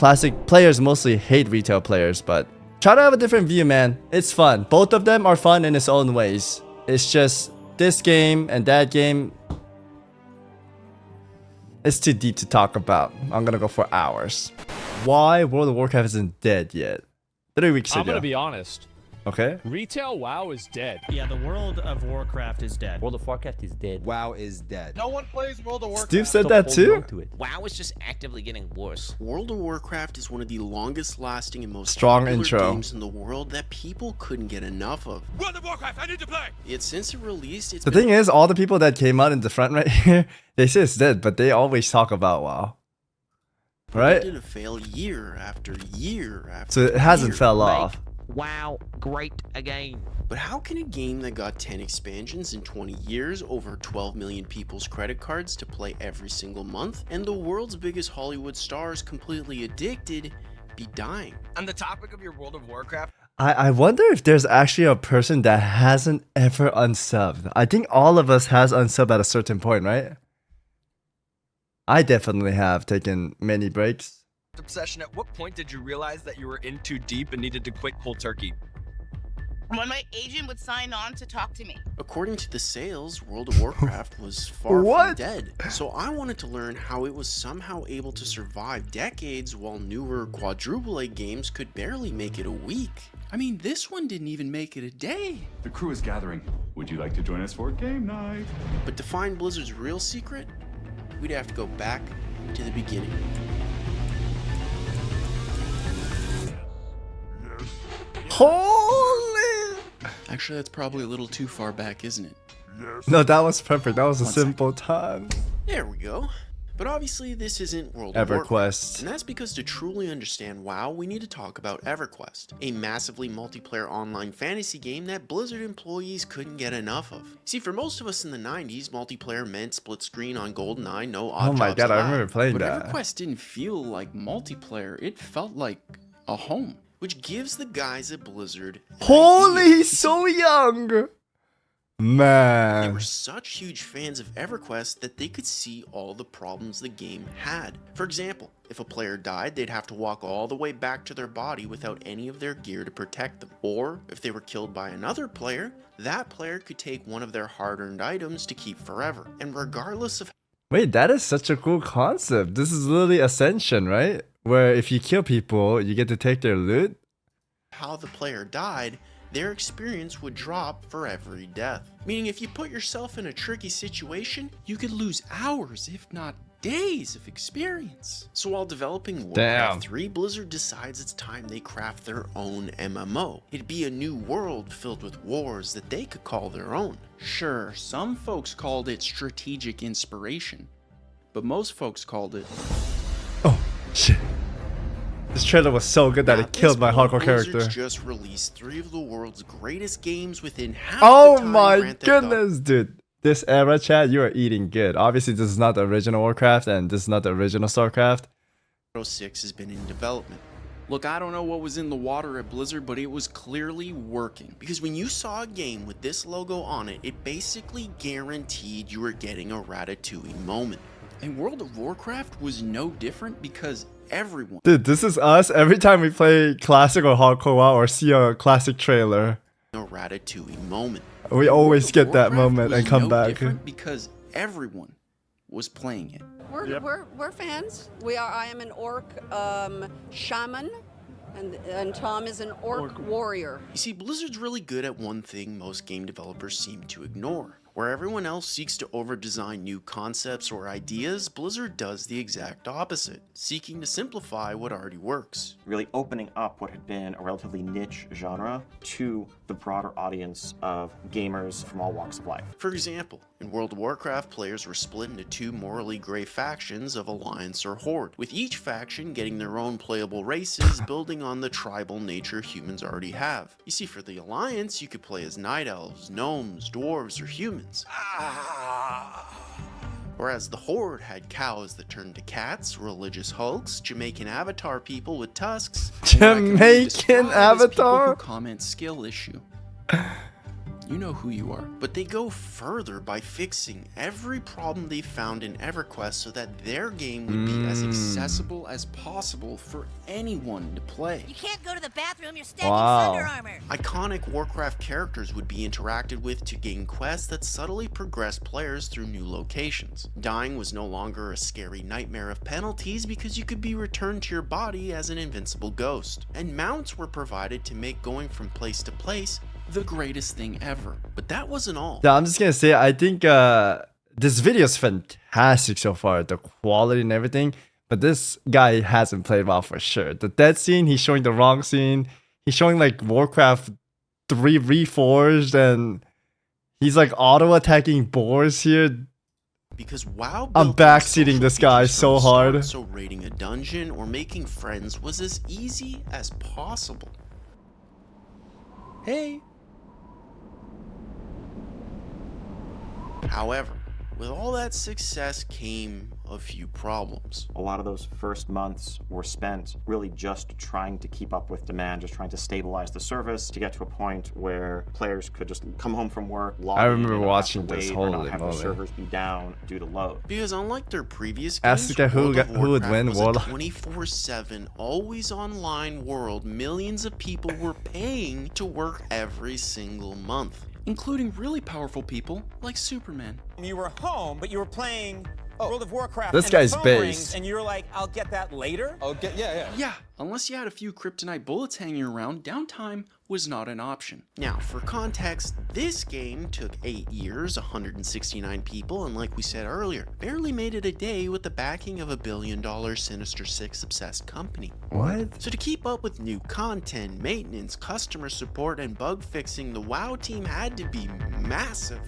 Classic players mostly hate retail players, but try to have a different view, man. It's fun. Both of them are fun in its own ways. It's just this game and that game, it's too deep to talk about. I'm gonna go for hours. Why World of Warcraft isn't dead yet? 3 weeks ago. I'm gonna be honest. Okay. Retail WoW is dead. Yeah, the World of Warcraft is dead. World of Warcraft is dead. WoW is dead. No one plays World of Warcraft. Steve said Stop that holding too? on to it. WoW is just actively getting worse. World of Warcraft is one of the longest lasting and most Strong popular intro. games in the world that people couldn't get enough of. World of Warcraft, I need to play. Yet since it released, it's The been thing is, all the people that came out in the front right here, they say it's dead, but they always talk about WoW. Right? to fail year after year after So it hasn't year. fell off. WoW, great again. But how can a game that got 10 expansions in 20 years, over 12 million people's credit cards to play every single month, and the world's biggest Hollywood stars completely addicted, be dying? On the topic of your World of Warcraft, I wonder if there's actually a person that hasn't ever unsubbed. I think all of us has unsubbed at a certain point, right? I definitely have taken many breaks. obsession, at what point did you realize that you were in too deep and needed to quit cold turkey? When my agent would sign on to talk to me. According to the sales, World of Warcraft was far from dead. So I wanted to learn how it was somehow able to survive decades while newer quadruple A games could barely make it a week. I mean, this one didn't even make it a day. The crew is gathering. Would you like to join us for game night? But to find Blizzard's real secret, we'd have to go back to the beginning. Holy! Actually, that's probably a little too far back, isn't it? No, that was perfect. That was a One simple time. There we go. But obviously this isn't World of Warcraft. EverQuest. And that's because to truly understand WoW, we need to talk about EverQuest, a massively multiplayer online fantasy game that Blizzard employees couldn't get enough of. See, for most of us in the 90s, multiplayer meant split screen on GoldenEye, no odd Oh my jobs god, I allowed. remember playing But that. EverQuest didn't feel like multiplayer, it felt like a home. Which gives the guys at Blizzard an Holy, idea. he's so young! They Man. were such huge fans of EverQuest that they could see all the problems the game had. For example, if a player died, they'd have to walk all the way back to their body without any of their gear to protect them. Or, if they were killed by another player, that player could take one of their hard-earned items to keep forever. And regardless of Wait, that is such a cool concept. This is literally Ascension, right? Where if you kill people, you get to take their loot. how the player died, their experience would drop for every death. Meaning if you put yourself in a tricky situation, you could lose hours, if not days of experience. So while developing Warcraft 3, Blizzard decides it's time they craft their own MMO. It'd be a new world filled with wars that they could call their own. Sure, some folks called it strategic inspiration, but most folks called it... Oh, shit. This trailer was so good that At it killed this my point, hardcore Blizzard's character. just released 3 of the world's greatest games within half Oh the time my Grand Theft Auto. goodness, dude. This era, chat, you are eating good. Obviously, this is not the original Warcraft, and this is not the original StarCraft. 6 has been in development. Look, I don't know what was in the water at Blizzard, but it was clearly working. Because when you saw a game with this logo on it, it basically guaranteed you were getting a Ratatouille moment. And World of Warcraft was no different because everyone... Dude, this is us every time we play classic or hardcore WoW or see a classic trailer. A Ratatouille moment. We always get that Warcraft moment was and come no back. different because everyone was playing it. We're fans. I am an orc shaman, and Tom is an orc warrior. You see, Blizzard's really good at one thing most game developers seem to ignore. Where everyone else seeks to over-design new concepts or ideas, Blizzard does the exact opposite, seeking to simplify what already works. Really opening up what had been a relatively niche genre to the broader audience of gamers from all walks of life. For example, in World of Warcraft, players were split into 2 morally gray factions of Alliance or Horde, with each faction getting their own playable races, building on the tribal nature humans already have. You see, for the Alliance, you could play as Night Elves, Gnomes, Dwarves, or humans. Whereas the Horde had cows that turned to cats, religious hulks, Jamaican avatar people with tusks, and what I can only describe Jamaican as people who avatar? comment skill issue. You know who you are. But they go further by fixing every problem they found in EverQuest so that their game would be as accessible as possible for anyone to play. You can't go to the bathroom, you're stacking Wow. Thunder Armor. Iconic Warcraft characters would be interacted with to gain quests that subtly progress players through new locations. Dying was no longer a scary nightmare of penalties because you could be returned to your body as an invincible ghost. And mounts were provided to make going from place to place the greatest thing ever. But that wasn't all. Yeah, I'm just gonna say, I think this video is fantastic so far, the quality and everything. But this guy hasn't played WoW for sure. The dead scene, he's showing the wrong scene. He's showing like Warcraft 3 Reforged, and he's like auto attacking boars here. Because WoW I'm built in backseating social this guy features so from the start, hard. so raiding a dungeon or making friends was as easy as possible. Hey. However, with all that success came a few problems. A lot of those first months were spent really just trying to keep up with demand, just trying to stabilize the service to get to a point where players could just come home from work, log I in, remember and not watching have to this, wait or not holy have their moly. servers be down due to load. Because unlike their previous Ask games, the guy World of who would Warcraft win was World a of- 24/7, always online world millions of people were paying to work every single month, including really powerful people like Superman. You were home, but you were playing World of Warcraft. This and the guy's phone based. rings, and you were like, "I'll get that later." Yeah, unless you had a few kryptonite bullets hanging around, downtime was not an option. Now, for context, this game took 8 years, 169 people, and like we said earlier, barely made it a day with the backing of a $1 billion Sinister Six obsessed company. What? So to keep up with new content, maintenance, customer support, and bug fixing, the WoW team had to be massive.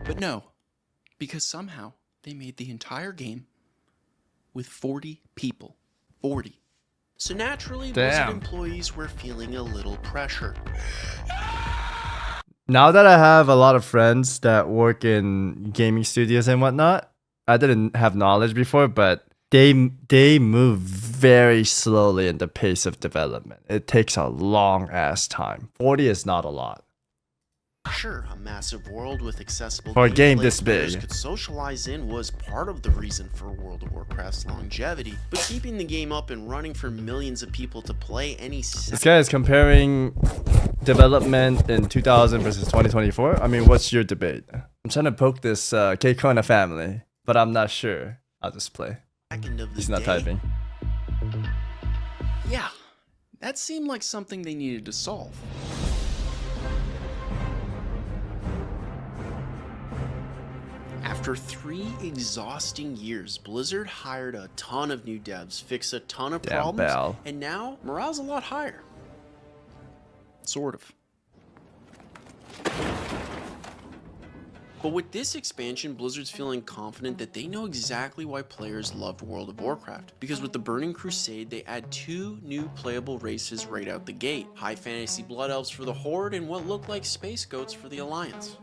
But no, because somehow they made the entire game with 40 people. 40. So naturally, Blizzard Damn. employees were feeling a little pressure. Now that I have a lot of friends that work in gaming studios and whatnot, I didn't have knowledge before, but they move very slowly in the pace of development. It takes a long ass time. 40 is not a lot. Sure, a massive world with accessible For a game gameplay this players big. could socialize in was part of the reason for World of Warcraft's longevity, but keeping the game up and running for millions of people to play any This guy is comparing development in 2000 versus 2024. I mean, what's your debate? I'm trying to poke this K-Kona family, but I'm not sure. I'll just play. second of the He's not day, typing. Yeah, that seemed like something they needed to solve. After 3 exhausting years, Blizzard hired a ton of new devs, fixed a ton of Damn, problems, Bell. and now morale's a lot higher. Sort of. But with this expansion, Blizzard's feeling confident that they know exactly why players loved World of Warcraft. Because with the Burning Crusade, they add 2 new playable races right out the gate. High Fantasy Blood Elves for the Horde and what look like Space Goats for the Alliance.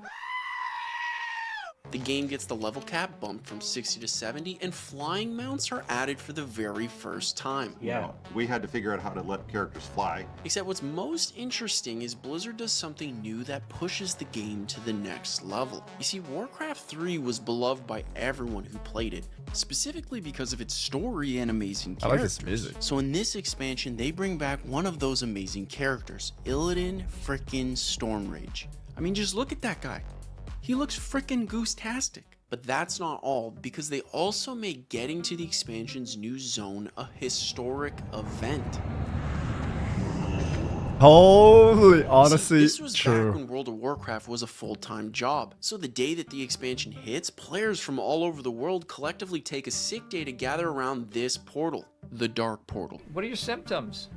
The game gets the level cap bumped from 60 to 70, and flying mounts are added for the very first time. Yeah. We had to figure out how to let characters fly. Except what's most interesting is Blizzard does something new that pushes the game to the next level. You see, Warcraft 3 was beloved by everyone who played it, specifically because of its story and amazing I like characters. this music. So in this expansion, they bring back one of those amazing characters, Illidan frickin' Stormrage. I mean, just look at that guy. He looks frickin' goose-tastic. But that's not all, because they also make getting to the expansion's new zone a historic event. Holy, See, honestly, this was back true. when World of Warcraft was a full-time job. So the day that the expansion hits, players from all over the world collectively take a sick day to gather around this portal, the Dark Portal. What are your symptoms?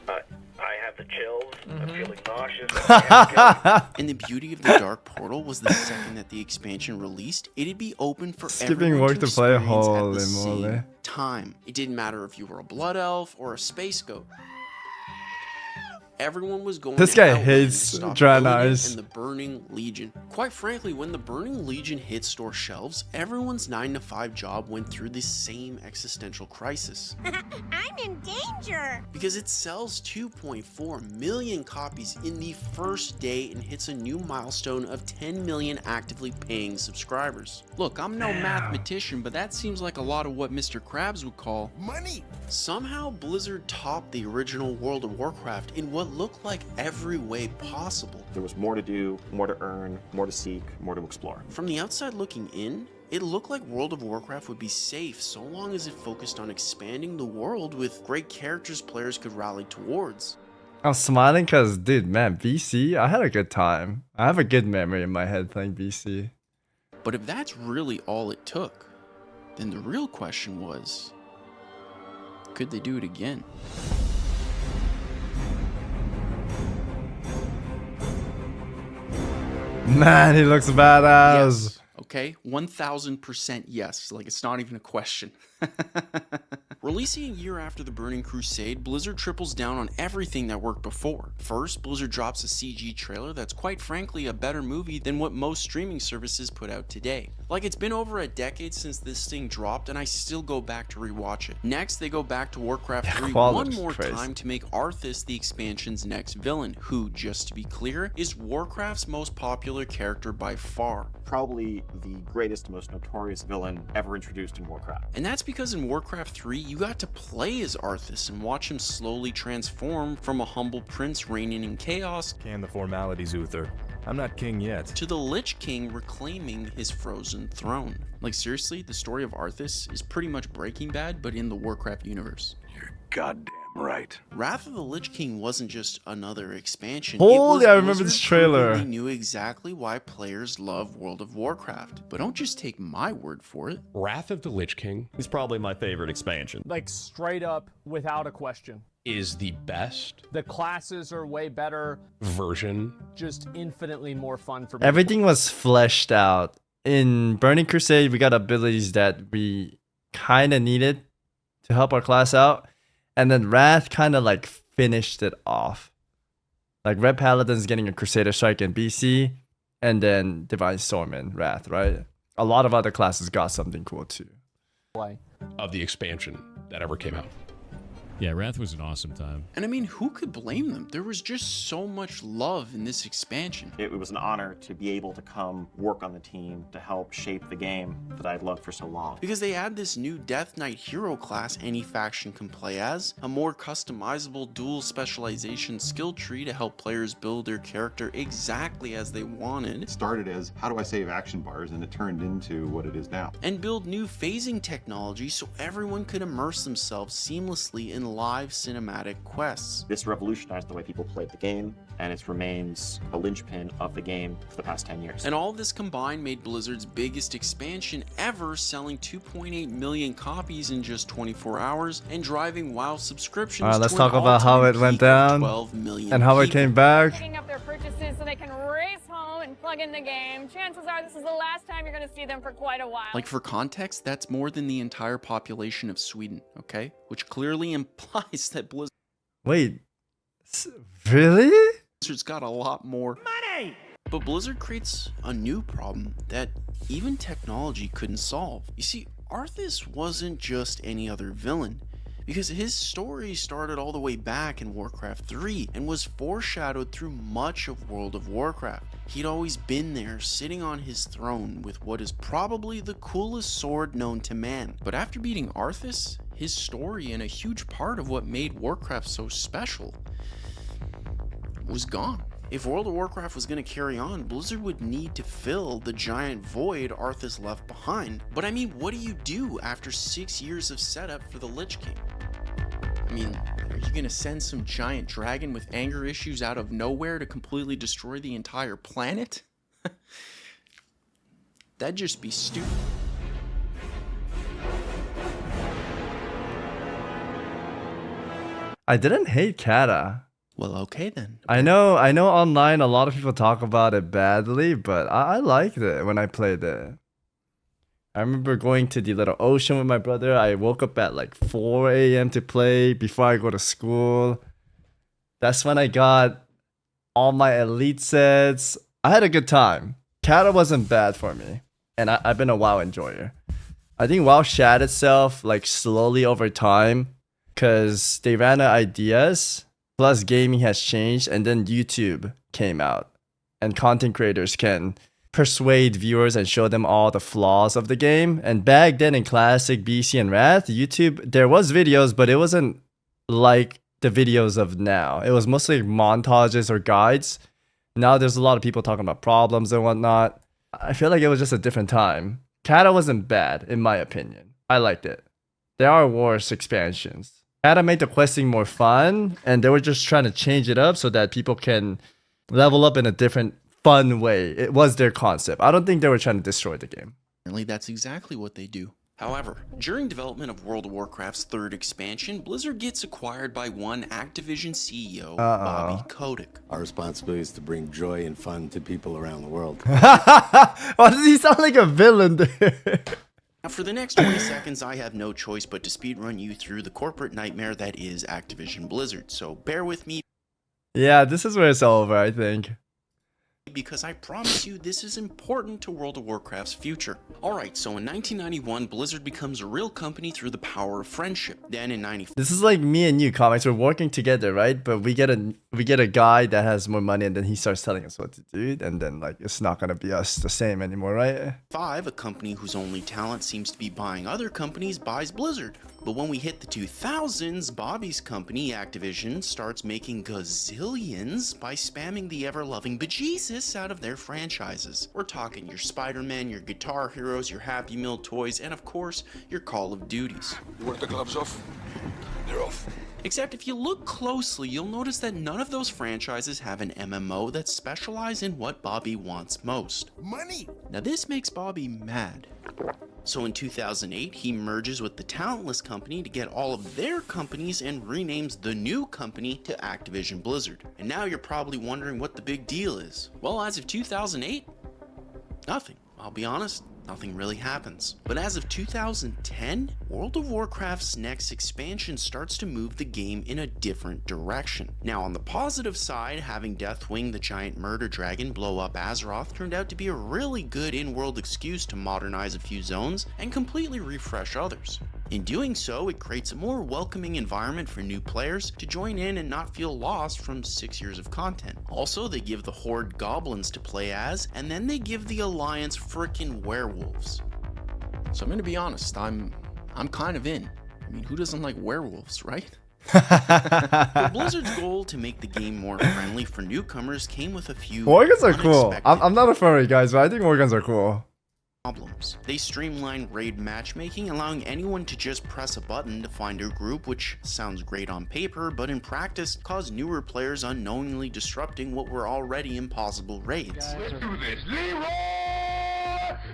I have the chills. I'm feeling nauseous. And the beauty of the Dark Portal was the second that the expansion released, it'd be open for Skipping everyone work to to play, experience at holy the same moly. time. It didn't matter if you were a Blood Elf or a Space Goat. everyone was going This to guy Outland hates to stop Draenei. Illidan and the Burning Legion. Quite frankly, when the Burning Legion hit store shelves, everyone's 9-to-5 job went through the same existential crisis. I'm in danger. Because it sells 2.4 million copies in the first day and hits a new milestone of 10 million actively paying subscribers. Look, I'm no mathematician, but that seems like a lot of what Mr. Krabs would call money. Somehow Blizzard topped the original World of Warcraft in what looked like every way possible. There was more to do, more to earn, more to seek, more to explore. From the outside looking in, it looked like World of Warcraft would be safe so long as it focused on expanding the world with great characters players could rally towards. I'm smiling because, dude, man, BC, I had a good time. I have a good memory in my head playing BC. But if that's really all it took, then the real question was, could they do it again? Man, he looks badass. Yes. Okay, 1000% yes. Like, it's not even a question. Releasing a year after the Burning Crusade, Blizzard triples down on everything that worked before. First, Blizzard drops a CG trailer that's quite frankly a better movie than what most streaming services put out today. Like, it's been over a decade since this thing dropped and I still go back to rewatch it. Next, they go back to Warcraft 3 one more time to make Arthas the expansion's next villain, who, just to be clear, is Warcraft's most popular character by far. Probably the greatest, most notorious villain ever introduced in Warcraft. And that's because in Warcraft 3, you got to play as Arthas and watch him slowly transform from a humble prince reigning in chaos Can the formalities, Uther. I'm not king yet. to the Lich King reclaiming his frozen throne. Like, seriously, the story of Arthas is pretty much Breaking Bad, but in the Warcraft universe. You're goddamn right. Wrath of the Lich King wasn't just another expansion. Holy, I remember Blizzard this trailer. They knew exactly why players love World of Warcraft. But don't just take my word for it. Wrath of the Lich King It's probably my favorite expansion. like straight up, without a question, is the best. The classes are way better. Version. Just infinitely more fun for me. Everything was fleshed out. In Burning Crusade, we got abilities that we kind of needed to help our class out. And then Wrath kind of like finished it off. Like Red Paladin's getting a Crusader Strike in BC, and then Divine Storm in Wrath, right? A lot of other classes got something cool too. Of the expansion that ever came out. Yeah, Wrath was an awesome time. And I mean, who could blame them? There was just so much love in this expansion. It was an honor to be able to come work on the team to help shape the game that I'd loved for so long. Because they add this new Death Knight hero class any faction can play as, a more customizable dual specialization skill tree to help players build their character exactly as they wanted. It started as, how do I save action bars? And it turned into what it is now. And build new phasing technology so everyone could immerse themselves seamlessly in live cinematic quests. This revolutionized the way people played the game, and it remains a linchpin of the game for the past 10 years. And all this combined made Blizzard's biggest expansion ever, selling 2.8 million copies in just 24 hours and driving WoW subscriptions. All right, let's to an talk about how all-time it went peak of down 12 million and how it people. came back. Picking up their purchases so they can race home and plug in the game. Chances are this is the last time you're going to see them for quite a while. Like, for context, that's more than the entire population of Sweden, okay? Which clearly implies that Wait, really? Blizzard's got a lot more money. But Blizzard creates a new problem that even technology couldn't solve. You see, Arthas wasn't just any other villain, because his story started all the way back in Warcraft 3 and was foreshadowed through much of World of Warcraft. He'd always been there, sitting on his throne with what is probably the coolest sword known to man. But after beating Arthas, his story and a huge part of what made Warcraft so special was gone. If World of Warcraft was going to carry on, Blizzard would need to fill the giant void Arthas left behind. But I mean, what do you do after 6 years of setup for the Lich King? I mean, are you going to send some giant dragon with anger issues out of nowhere to completely destroy the entire planet? That'd just be stupid. I didn't hate Kata. Well, okay then. I know online a lot of people talk about it badly, but I liked it when I played it. I remember going to the little ocean with my brother. I woke up at like 4 a.m. to play before I go to school. That's when I got all my elite sets. I had a good time. Kata wasn't bad for me. And I've been a WoW enjoyer. I think WoW shat itself like slowly over time because they ran out of ideas. Plus gaming has changed and then YouTube came out. And content creators can persuade viewers and show them all the flaws of the game. And back then in Classic, BC, and Wrath, YouTube, there was videos, but it wasn't like the videos of now. It was mostly montages or guides. Now there's a lot of people talking about problems and whatnot. I feel like it was just a different time. Kata wasn't bad, in my opinion. I liked it. There are worse expansions. Kata made the questing more fun, and they were just trying to change it up so that people can level up in a different, fun way. It was their concept. I don't think they were trying to destroy the game. Apparently, that's exactly what they do. However, during development of World of Warcraft's third expansion, Blizzard gets acquired by one Activision CEO, Bobby Kotick. Our responsibility is to bring joy and fun to people around the world. Why does he sound like a villain there? Now, for the next 20 seconds, I have no choice but to speedrun you through the corporate nightmare that is Activision Blizzard, so bear with me. Yeah, this is where it's over, I think. Because I promise you this is important to World of Warcraft's future. Alright, so in 1991, Blizzard becomes a real company through the power of friendship. Then in 94... This is like me and you, comics. We're working together, right? But we get a guy that has more money and then he starts telling us what to do. And then like it's not gonna be us the same anymore, right? 5, a company whose only talent seems to be buying other companies buys Blizzard. But when we hit the 2000s, Bobby's company, Activision, starts making gazillions by spamming the ever-loving bejesus out of their franchises. We're talking your Spider-Man, your Guitar Heroes, your Happy Meal toys, and of course, your Call of Duties. You want the gloves off? They're off. Except if you look closely, you'll notice that none of those franchises have an MMO that specializes in what Bobby wants most. Money! Now this makes Bobby mad. So in 2008, he merges with the Talentless company to get all of their companies and renames the new company to Activision Blizzard. And now you're probably wondering what the big deal is. Well, as of 2008, nothing. I'll be honest, nothing really happens. But as of 2010, World of Warcraft's next expansion starts to move the game in a different direction. Now on the positive side, having Deathwing the giant murder dragon blow up Azeroth turned out to be a really good in-world excuse to modernize a few zones and completely refresh others. In doing so, it creates a more welcoming environment for new players to join in and not feel lost from 6 years of content. Also, they give the Horde goblins to play as, and then they give the Alliance frickin' werewolves. So I'm gonna be honest, I'm kind of in. I mean, who doesn't like werewolves, right? But Blizzard's goal to make the game more friendly for newcomers came with a few Organs are cool. I'm not a furry, guys, but I think organs are cool. Problems. They streamline raid matchmaking, allowing anyone to just press a button to find a group, which sounds great on paper, but in practice caused newer players unknowingly disrupting what were already impossible raids. Let's do this. Leroy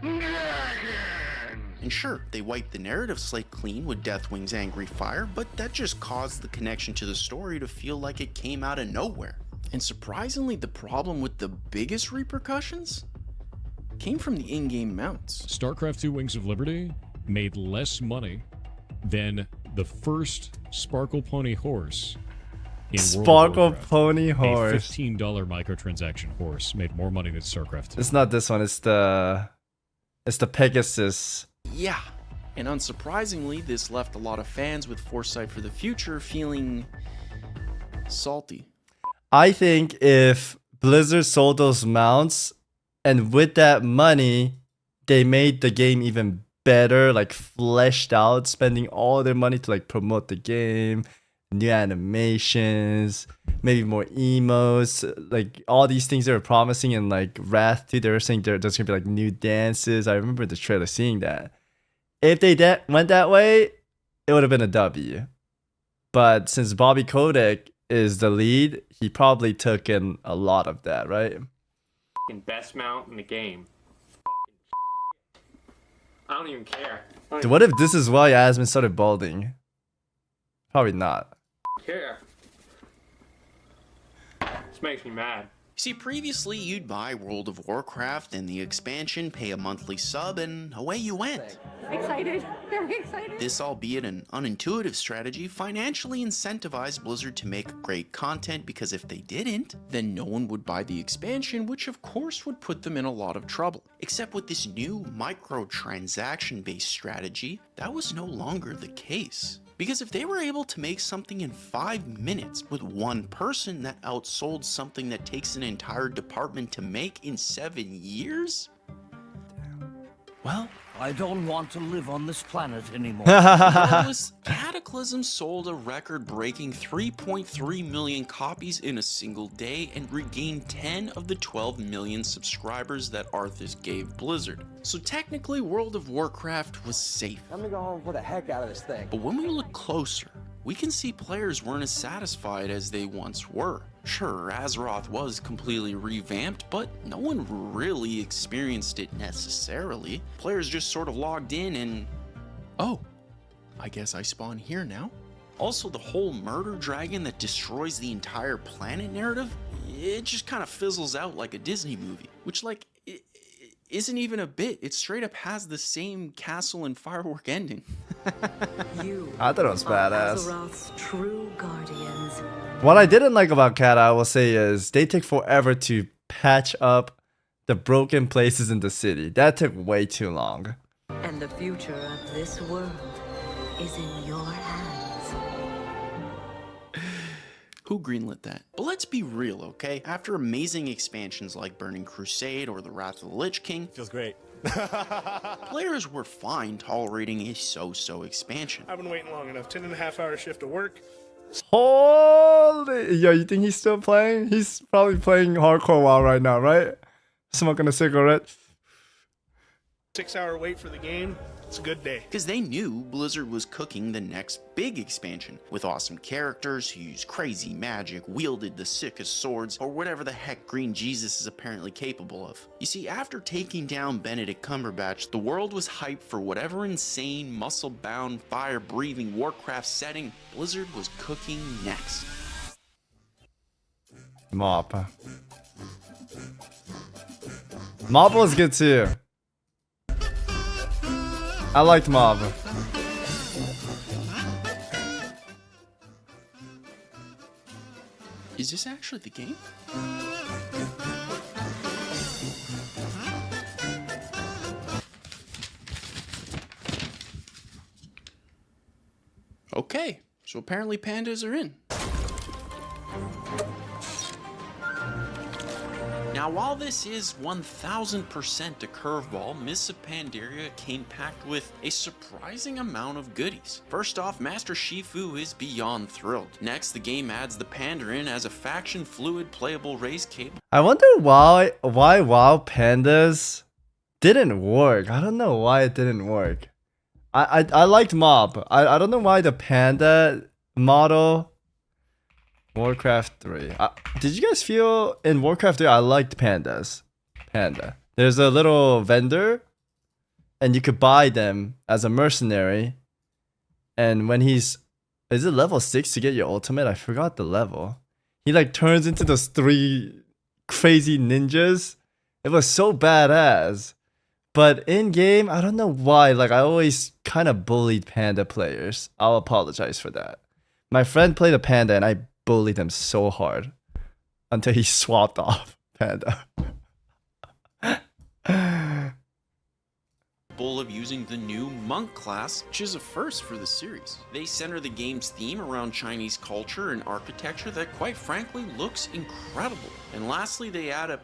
Dragon! And sure, they wiped the narrative slate clean with Deathwing's angry fire, but that just caused the connection to the story to feel like it came out of nowhere. And surprisingly, the problem with the biggest repercussions came from the in-game mounts. StarCraft II Wings of Liberty made less money than the first Sparkle Pony horse in Sparkle Pony horse. A $15 microtransaction horse made more money than StarCraft II. It's not this one, it's the Pegasus. Yeah, and unsurprisingly, this left a lot of fans with foresight for the future feeling salty. I think if Blizzard sold those mounts, and with that money, they made the game even better, like fleshed out, spending all their money to like promote the game, new animations, maybe more emotes, like all these things they were promising in like Wrath 2, they were saying there's gonna be like new dances. I remember the trailer seeing that. If they went that way, it would have been a W. But since Bobby Kotick is the lead, he probably took in a lot of that, right? Best mount in the game. I don't even care. Dude, what if this is why Yasmin started balding? Probably not. Care. This makes me mad. See, previously you'd buy World of Warcraft and the expansion, pay a monthly sub, and away you went. Excited, very excited. This, albeit an unintuitive strategy, financially incentivized Blizzard to make great content, because if they didn't, then no one would buy the expansion, which of course would put them in a lot of trouble. Except with this new microtransaction-based strategy, that was no longer the case. Because if they were able to make something in 5 minutes with one person, that outsold something that takes an entire department to make in 7 years? Well, I don't want to live on this planet anymore. Regardless, Cataclysm sold a record-breaking 3.3 million copies in a single day and regained 10 of the 12 million subscribers that Arthas gave Blizzard. So technically, World of Warcraft was safe. I'm gonna go home for the heck out of this thing. But when we look closer, we can see players weren't as satisfied as they once were. Sure, Azeroth was completely revamped, but no one really experienced it necessarily. Players just sort of logged in and... oh, I guess I spawn here now? Also, the whole murder dragon that destroys the entire planet narrative, it just kind of fizzles out like a Disney movie, which, like, isn't even a bit. It straight up has the same castle and firework ending. I thought it was badass. Azeroth's true guardians. What I didn't like about Cat, I will say, is they take forever to patch up the broken places in the city. That took way too long. And the future of this world is in your hands. Who greenlit that? But let's be real, okay? After amazing expansions like Burning Crusade or the Wrath of the Lich King, Feels great. players were fine tolerating a so-so expansion. I've been waiting long enough. 10.5-hour shift to work. Holy... Yo, you think he's still playing? He's probably playing hardcore WoW right now, right? Smoking a cigarette. 6-hour wait for the game. It's a good day. Because they knew Blizzard was cooking the next big expansion, with awesome characters who used crazy magic, wielded the sickest swords, or whatever the heck Green Jesus is apparently capable of. You see, after taking down Benedict Cumberbatch, the world was hyped for whatever insane, muscle-bound, fire-breathing Warcraft setting Blizzard was cooking next. Mob. Mob was good too. I liked Mob. Is this actually the game? Okay, so apparently pandas are in. Now, while this is 1000% a curveball, Mists of Pandaria came packed with a surprising amount of goodies. First off, Master Shifu is beyond thrilled. Next, the game adds the Pandarin as a faction fluid playable race capable. I wonder why WoW Pandas didn't work. I don't know why it didn't work. I liked Mob. I don't know why the Panda model... Warcraft 3. Did you guys feel in Warcraft 3 I liked pandas? Panda. There's a little vendor and you could buy them as a mercenary. And when is it level 6 to get your ultimate? I forgot the level. He like turns into those 3 crazy ninjas. It was so badass. But in game, I don't know why. Like I always kind of bullied panda players. I'll apologize for that. My friend played a panda and I bullied him so hard until he swapped off Panda. Of using the new monk class, which is a first for the series. They center the game's theme around Chinese culture and architecture that quite frankly looks incredible. And lastly, they add a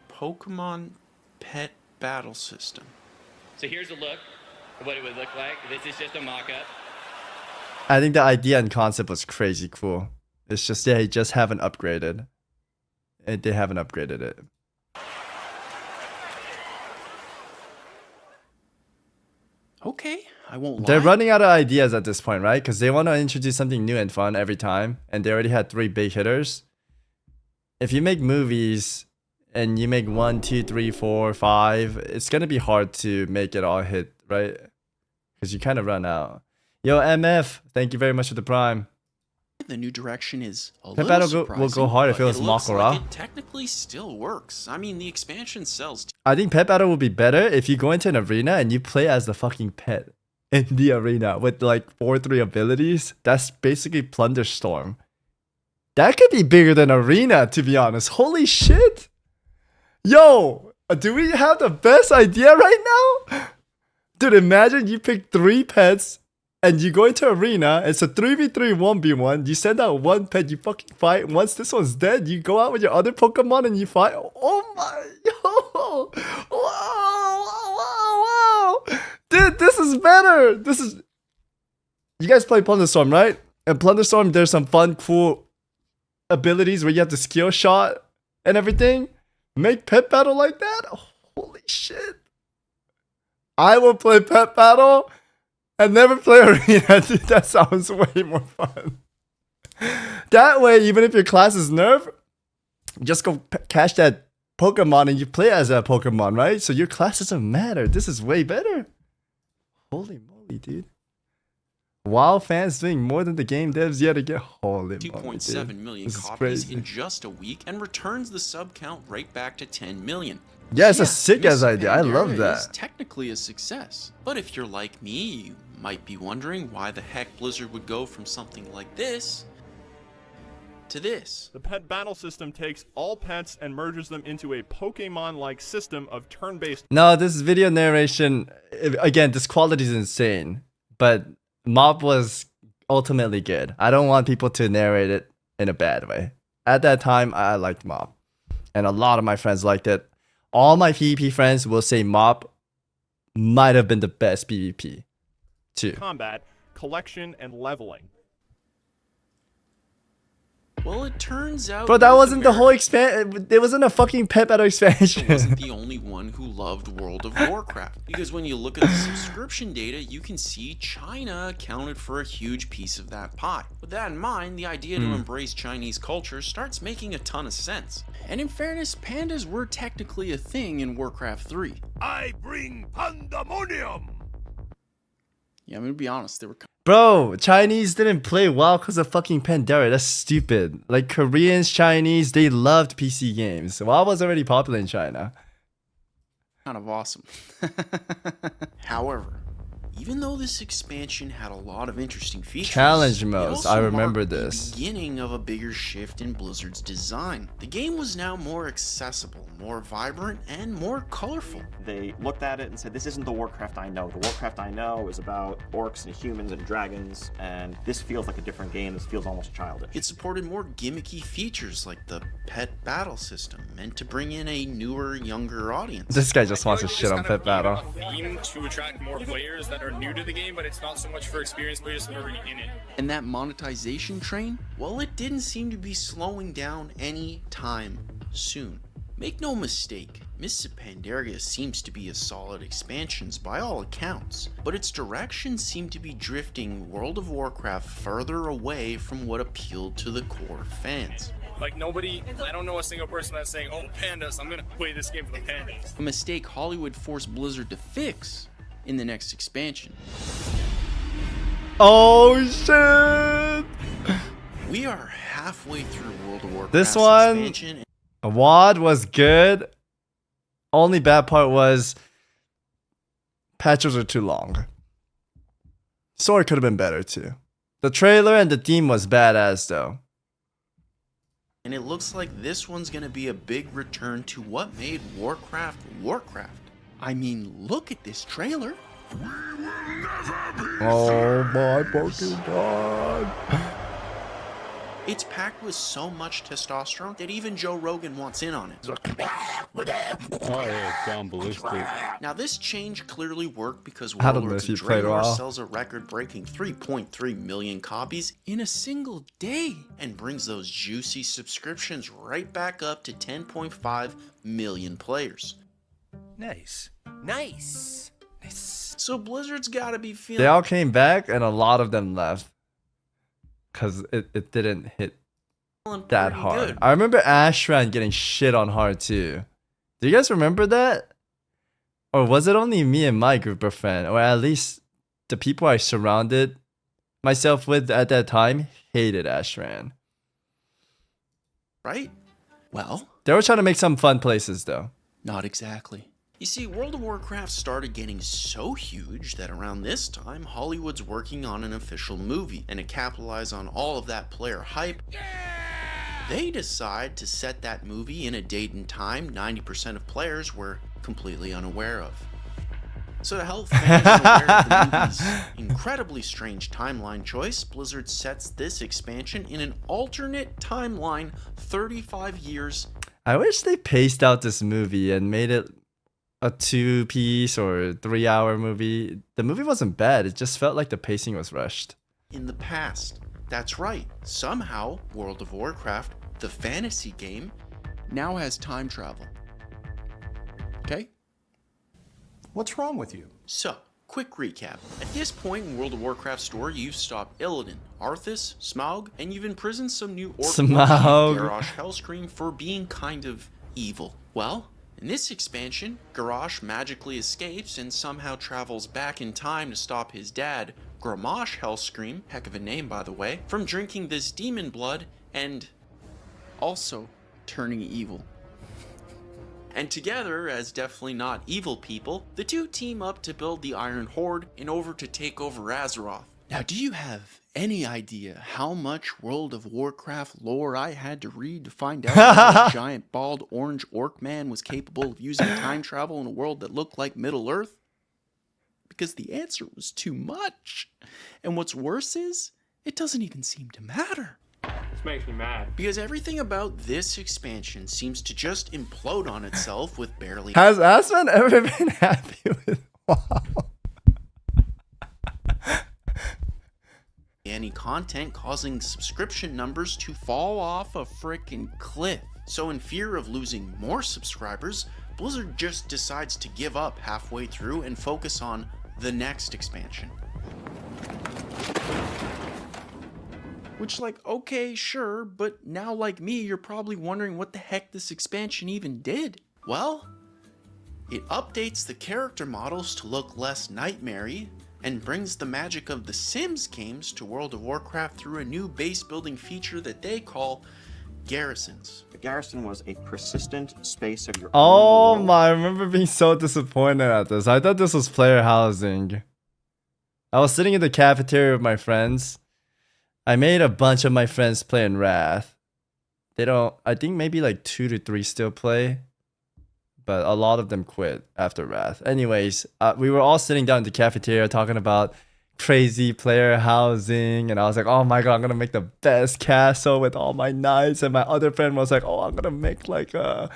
Pokemon pet battle system. So here's a look at what it would look like. This is just a mock-up. I think the idea and concept was crazy cool. It's just, yeah, they just haven't upgraded. They haven't upgraded it. Okay, I won't lie. They're running out of ideas at this point, right? Because they want to introduce something new and fun every time. And they already had 3 big hitters. If you make movies and you make 1, 2, 3, 4, 5, it's going to be hard to make it all hit, right? Because you kind of run out. Yo, MF, thank you very much for the Prime. The new direction is a Pet little Battle surprising, will go hard if but it was looks Makura. like it technically still works. I mean, the expansion sells. I think Pet Battle will be better if you go into an arena and you play as the fucking pet in the arena with like 4-3 abilities. That's basically Plunder Storm. That could be bigger than arena, to be honest. Holy shit. Yo, do we have the best idea right now? Dude, imagine you pick 3 pets and you go into arena. It's a 3v3 1v1. You send out 1 pet, you fucking fight. Once this one's dead, you go out with your other Pokemon and you fight. Oh my, yo, wow. Dude, this is better. This is. You guys play Plunder Storm, right? In Plunder Storm, there's some fun, cool abilities where you have the skill shot and everything. Make Pet Battle like that? Holy shit. I will play Pet Battle and never play arena. Dude, that sounds way more fun. That way, even if your class is nerf, just go catch that Pokemon and you play as that Pokemon, right? So your class doesn't matter. This is way better. Holy moly, dude. WoW fans doing more than the game devs yet again. Holy moly, 2.7 million this is copies crazy. in just a week and returns the sub count right back to 10 million. Yeah, it's a sick ass Miss idea. I love Pandaria that. is technically a success. But if you're like me, you might be wondering why the heck Blizzard would go from something like this to this. The pet battle system takes all pets and merges them into a Pokemon-like system of turn-based. No, this video narration, again, this quality is insane. But Mob was ultimately good. I don't want people to narrate it in a bad way. At that time, I liked Mob. And a lot of my friends liked it. All my PvP friends will say Mob might have been the best PvP too. Combat, collection, and leveling. Well, it turns out... Bro, that North wasn't the whole America expansion. There wasn't a fucking Pet Battle expansion. wasn't the only one who loved World of Warcraft. Because when you look at the subscription data, you can see China accounted for a huge piece of that pie. With that in mind, the idea to embrace Chinese culture starts making a ton of sense. And in fairness, pandas were technically a thing in Warcraft 3. I bring pandemonium. Yeah, I'm gonna be honest, they were... Bro, Chinese didn't play WoW because of fucking Pandaria. That's stupid. Like Koreans, Chinese, they loved PC games. WoW was already popular in China. kind of awesome. However, even though this expansion had a lot of interesting features, Challenge modes, I remember marked this. the beginning of a bigger shift in Blizzard's design. The game was now more accessible, more vibrant, and more colorful. They looked at it and said, this isn't the Warcraft I know. The Warcraft I know is about orcs and humans and dragons, and this feels like a different game. This feels almost childish. It supported more gimmicky features like the pet battle system, meant to bring in a newer, younger audience. This guy just wants to shit on Pet Battle. Theme to attract more players that are new to the game, but it's not so much for experienced players that are already in it. And that monetization train, well, it didn't seem to be slowing down any time soon. Make no mistake, Mists of Pandaria seems to be a solid expansion by all accounts, but its direction seemed to be drifting World of Warcraft further away from what appealed to the core fans. Like nobody, I don't know a single person that's saying, oh, pandas, I'm gonna play this game for the pandas. A mistake Hollywood forced Blizzard to fix in the next expansion. Oh shit! We are halfway through World of Warcraft. This one, WoD was good. Only bad part was patches are too long. Story could have been better too. The trailer and the theme was badass though. And it looks like this one's gonna be a big return to what made Warcraft Warcraft. I mean, look at this trailer. Oh my fucking god. It's packed with so much testosterone that even Joe Rogan wants in on it. Oh yeah, John Ballistic. Now this change clearly worked because I don't know Warlords if you of played Draenor WoW. sells a record-breaking 3.3 million copies in a single day and brings those juicy subscriptions right back up to 10.5 million players. Nice. Nice. Nice. So Blizzard's gotta be feeling... They all came back and a lot of them left. Because it didn't hit that hard. good. I remember Ashran getting shit on hard too. Do you guys remember that? Or was it only me and my group of friends? Or at least the people I surrounded myself with at that time hated Ashran. Right? Well, They were trying to make some fun places though. not exactly. You see, World of Warcraft started getting so huge that around this time, Hollywood's working on an official movie, and to capitalize on all of that player hype, they decide to set that movie in a date and time 90% of players were completely unaware of. So to help fans aware of the movie's incredibly strange timeline choice, Blizzard sets this expansion in an alternate timeline 35 years. I wish they paced out this movie and made it a 2-piece or 3-hour movie. The movie wasn't bad, it just felt like the pacing was rushed. In the past. That's right. Somehow, World of Warcraft, the fantasy game, now has time travel. Okay? What's wrong with you? So, quick recap. At this point in World of Warcraft story, you've stopped Illidan, Arthas, Smaug, and you've imprisoned some new orc Smaug. Garrosh Hellscream for being kind of evil. Well, in this expansion, Garrosh magically escapes and somehow travels back in time to stop his dad, Grommash Hellscream, heck of a name by the way, from drinking this demon blood and also turning evil. And together, as definitely not evil people, the two team up to build the Iron Horde in order to take over Azeroth. Now, do you have any idea how much World of Warcraft lore I had to read to find out that a giant bald orange orc man was capable of using time travel in a world that looked like Middle Earth? Because the answer was too much. And what's worse is, it doesn't even seem to matter. This makes me mad. Because everything about this expansion seems to just implode on itself with barely... Has Asman ever been happy with WoW? any content, causing subscription numbers to fall off a frickin' cliff. So in fear of losing more subscribers, Blizzard just decides to give up halfway through and focus on the next expansion. Which, like, okay, sure, but now, like me, you're probably wondering what the heck this expansion even did. Well, it updates the character models to look less nightmare-y, and brings the magic of the Sims games to World of Warcraft through a new base building feature that they call garrisons. The garrison was a persistent space of your Oh own. my, I remember being so disappointed at this. I thought this was player housing. I was sitting in the cafeteria with my friends. I made a bunch of my friends play in Wrath. They don't, I think maybe like 2 to 3 still play, but a lot of them quit after Wrath. Anyways, we were all sitting down in the cafeteria talking about crazy player housing, and I was like, oh my god, I'm gonna make the best castle with all my knights, and my other friend was like, oh, I'm gonna make like a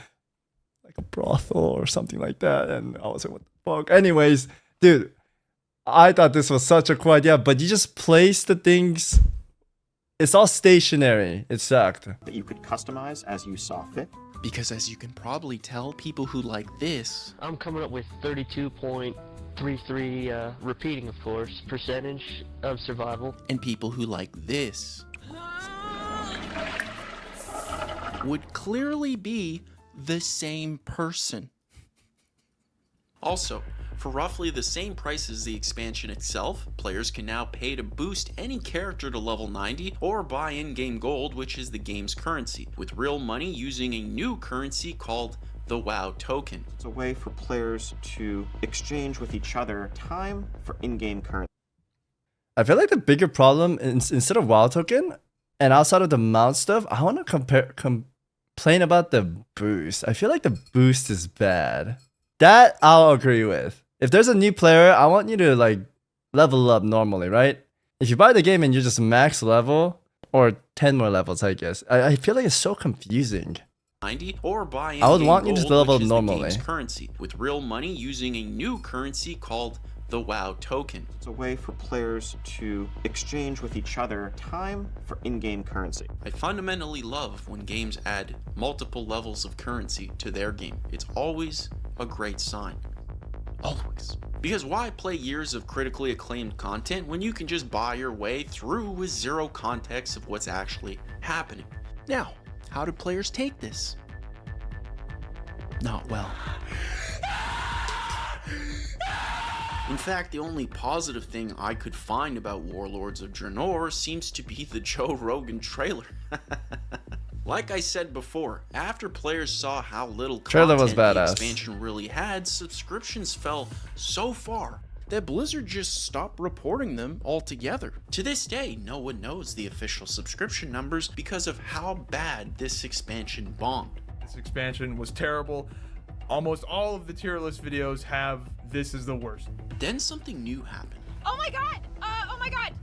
brothel or something like that, and I was like, what the fuck? Anyways, dude, I thought this was such a cool idea, but you just place the things. It's all stationary. It sucked. That you could customize as you saw fit. Because as you can probably tell, people who like this... I'm coming up with 32.33, repeating of course, percentage of survival. And people who like this... would clearly be the same person. Also, for roughly the same price as the expansion itself, players can now pay to boost any character to level 90 or buy in-game gold, which is the game's currency, with real money using a new currency called the WoW token. It's a way for players to exchange with each other time for in-game currency. I feel like the bigger problem, instead of WoW token, and outside of the mount stuff, I want to complain about the boost. I feel like the boost is bad. That I'll agree with. If there's a new player, I want you to like level up normally, right? If you buy the game and you just max level, or 10 more levels, I guess. I feel like it's so confusing. 90 or buy I would want you to gold, level which is normally. The game's currency, with real money using a new currency called the WoW token. It's a way for players to exchange with each other time for in-game currency. I fundamentally love when games add multiple levels of currency to their game. It's always a great sign. Always. Because why play years of critically acclaimed content when you can just buy your way through with zero context of what's actually happening? Now, how do players take this? Not well. In fact, the only positive thing I could find about Warlords of Draenor seems to be the Joe Rogan trailer. Like I said before, after players saw how little Trailer content was the badass. expansion really had, subscriptions fell so far that Blizzard just stopped reporting them altogether. To this day, no one knows the official subscription numbers because of how bad this expansion bombed. This expansion was terrible. Almost all of the tier list videos have this is the worst. Then something new happened. Oh my god! Oh my god!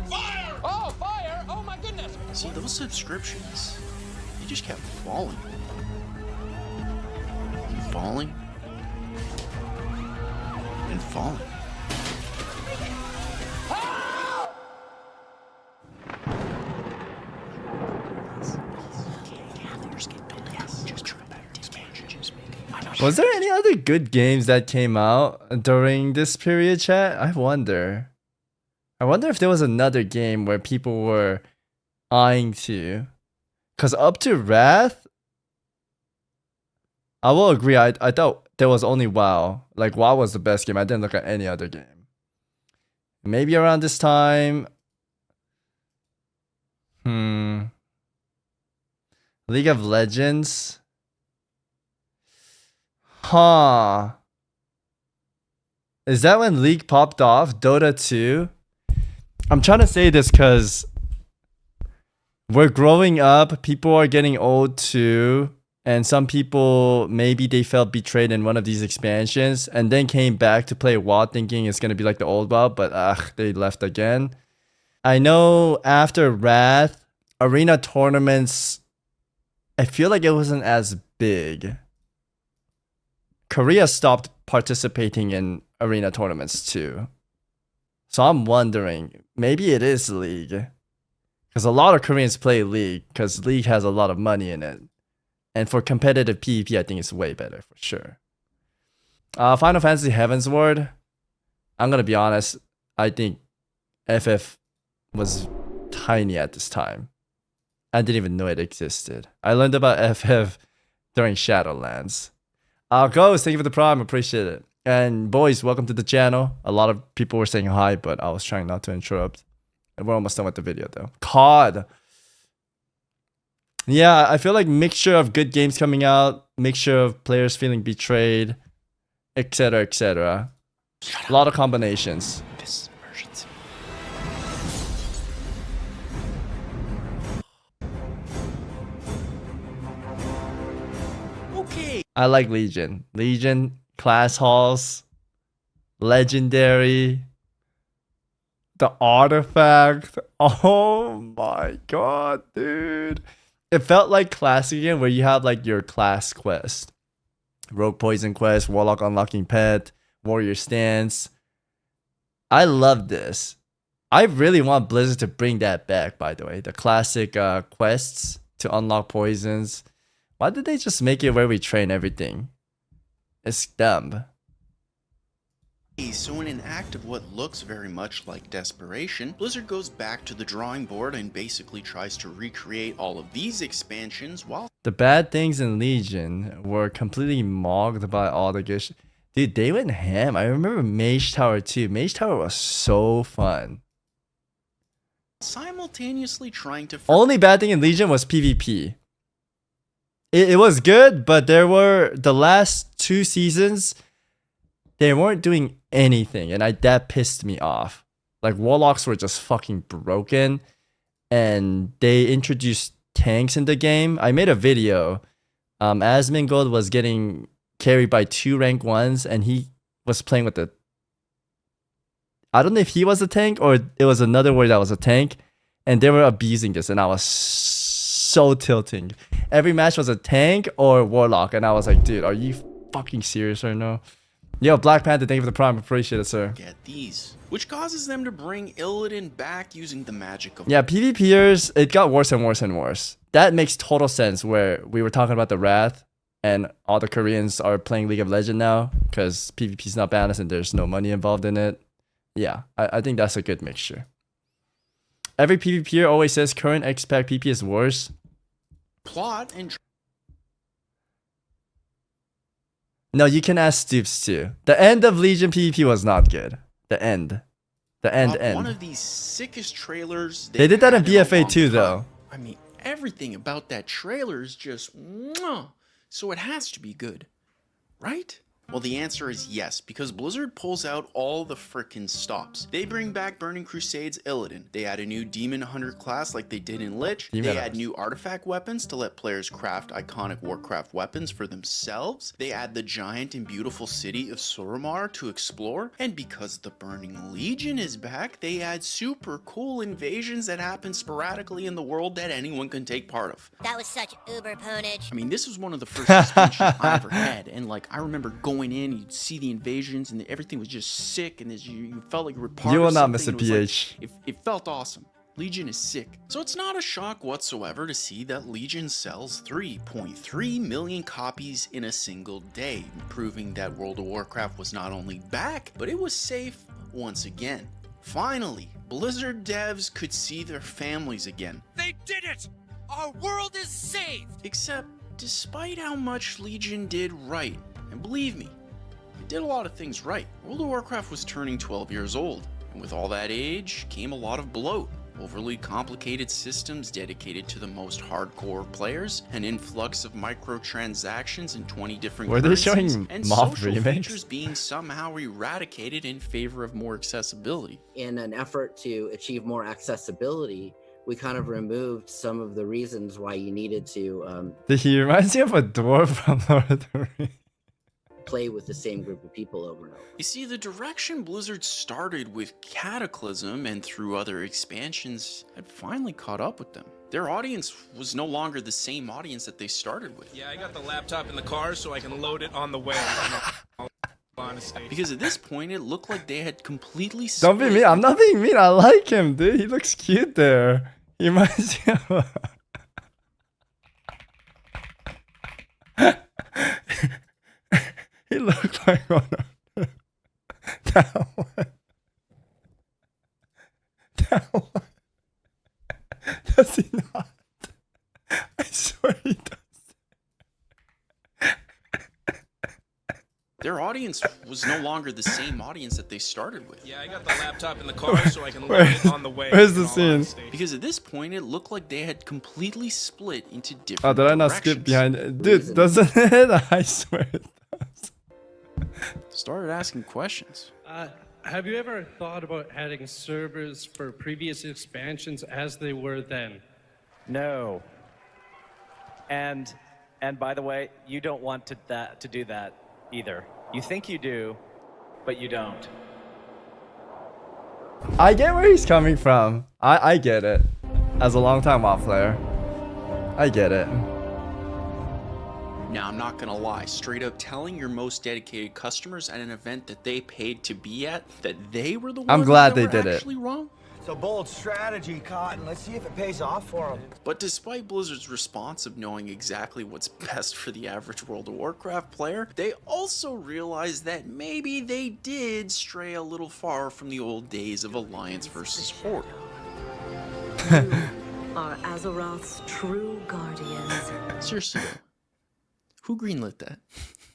Fire! Oh, fire! Oh my goodness! See, those subscriptions, they just kept falling. And falling. And falling. Was there any other good games that came out during this period, chat? I wonder. I wonder if there was another game where people were eyeing to. Because up to Wrath, I will agree. I thought there was only WoW. Like, WoW was the best game. I didn't look at any other game. Maybe around this time. League of Legends. Huh. Is that when League popped off? Dota 2? I'm trying to say this because we're growing up. People are getting old too. And some people, maybe they felt betrayed in one of these expansions and then came back to play WoW thinking it's going to be like the old WoW, but they left again. I know after Wrath, arena tournaments, I feel like it wasn't as big. Korea stopped participating in arena tournaments too. So I'm wondering, maybe it is League. Because a lot of Koreans play League because League has a lot of money in it. And for competitive PvP, I think it's way better for sure. Final Fantasy Heavensward. I'm going to be honest. I think FF was tiny at this time. I didn't even know it existed. I learned about FF during Shadowlands. Ghost, thank you for the prime. Appreciate it. And boys, welcome to the channel. A lot of people were saying hi, but I was trying not to interrupt. And we're almost done with the video though. COD. Yeah, I feel like mixture of good games coming out, mixture of players feeling betrayed, etc., etc. A lot of combinations. This emergency. Okay. I like Legion. Legion, class halls, legendary, the artifact. Oh my god, dude. It felt like classic again where you have like your class quest. Rogue Poison quest, Warlock unlocking pet, Warrior stance. I love this. I really want Blizzard to bring that back, by the way. The classic quests to unlock poisons. Why did they just make it where we train everything? It's dumb. So in an act of what looks very much like desperation, Blizzard goes back to the drawing board and basically tries to recreate all of these expansions while... The bad things in Legion were completely mocked by all the good Dude, they went ham. I remember Mage Tower 2. Mage Tower was so fun. simultaneously trying to... Only bad thing in Legion was PvP. It was good, but there were the last 2 seasons, they weren't doing anything, and that pissed me off. Like, Warlocks were just fucking broken, and they introduced tanks in the game. I made a video. Asmongold was getting carried by 2 rank 1s, and he was playing with the... I don't know if he was a tank, or it was another word that was a tank, and they were abusing this, and I was so tilting. Every match was a tank or Warlock, and I was like, dude, are you fucking serious right now? Yo, Black Panther, thank you for the prime. Appreciate it, sir. Get these, which causes them to bring Illidan back using the magic of... Yeah, PvPers, it got worse and worse and worse. That makes total sense where we were talking about the Wrath, and all the Koreans are playing League of Legends now, because PvP is not balanced and there's no money involved in it. Yeah, I think that's a good mixture. Every PvPer always says current expat PP is worse. Plot and... No, you can ask Stoops too. The end of Legion PvP was not good. The end. One of these sickest trailers They did that in had a BFA long too, time. though. I mean, everything about that trailer is just mwah. So it has to be good, right? Well, the answer is yes, because Blizzard pulls out all the frickin' stops. They bring back Burning Crusades Illidan. They add a new Demon Hunter class like they did in Lich. They add new artifact weapons to let players craft iconic Warcraft weapons for themselves. They add the giant and beautiful city of Suramar to explore. And because the Burning Legion is back, they add super cool invasions that happen sporadically in the world that anyone can take part of. That was such uber ponage. I mean, this was one of the first expansions I ever had, and like I remember going in, you'd see the invasions, and everything was just sick, and you felt like you were part You of will not something. miss a It was PH. like, it felt awesome. Legion is sick. So it's not a shock whatsoever to see that Legion sells 3.3 million copies in a single day, proving that World of Warcraft was not only back, but it was safe once again. Finally, Blizzard devs could see their families again. They did it! Our world is saved! Except, despite how much Legion did right, and believe me, it did a lot of things right, World of Warcraft was turning 12 years old, and with all that age came a lot of bloat. Overly complicated systems dedicated to the most hardcore players, an influx of microtransactions in 20 different Were they currencies, showing and mob social remakes? features being somehow eradicated in favor of more accessibility. In an effort to achieve more accessibility, we kind of removed some of the reasons why you needed to He reminds me of a dwarf from Lord of the Rings. play with the same group of people over and over. You see, the direction Blizzard started with Cataclysm and through other expansions had finally caught up with them. Their audience was no longer the same audience that they started with. Yeah, I got the laptop in the car so I can load it on the way. Honestly. Because at this point, it looked like they had completely Don't be mean. I'm not being mean. I like him, dude. He looks cute there. He reminds me of He looked like one of that one. That one. Does he not? I swear he does. Their audience was no longer the same audience that they started with. Yeah, I got the laptop in the car so I can load it on the way. Where's the scene? Because at this point, it looked like they had completely split into different Oh, did I not skip behind it? Dude, doesn't it? I swear it does. Started asking questions. Have you ever thought about adding servers for previous expansions as they were then? No. And by the way, you don't want to do that either. You think you do, but you don't. I get where he's coming from. I get it. As a longtime WoW player, I get it. Now, I'm not gonna lie, straight up telling your most dedicated customers at an event that they paid to be at that they were the ones I'm glad that they were did it. actually wrong. It's a bold strategy, Cotton. Let's see if it pays off for them. But despite Blizzard's response of knowing exactly what's best for the average World of Warcraft player, they also realized that maybe they did stray a little far from the old days of Alliance versus Horde. Are Azeroth's true guardians. Seriously though, who greenlit that?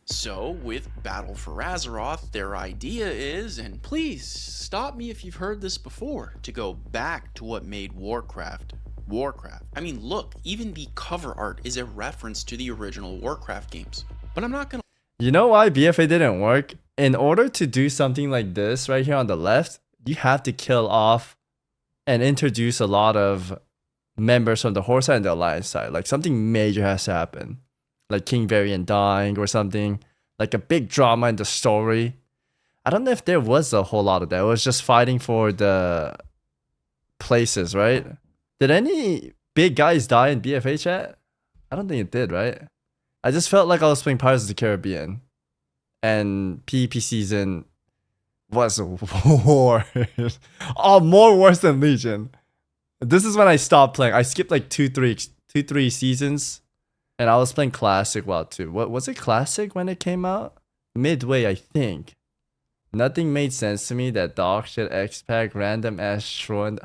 So, with Battle for Azeroth, their idea is, and please stop me if you've heard this before, to go back to what made Warcraft. I mean, look, even the cover art is a reference to the original Warcraft games. But I'm not gonna... You know why BFA didn't work? In order to do something like this right here on the left, you have to kill off and introduce a lot of members from the Horde side and the Alliance side. Like something major has to happen. Like King Varian dying or something. Like a big drama in the story. I don't know if there was a whole lot of that. It was just fighting for the places, right? Did any big guys die in BFA chat? I don't think it did, right? I just felt like I was playing Pirates of the Caribbean. And PvP season was war. Oh, more worse than Legion. This is when I stopped playing. I skipped like 2-3 seasons. And I was playing Classic WoW too. What was it, Classic when it came out? Midway, I think. Nothing made sense to me. That dog shit X-Pack, random ass Shroud.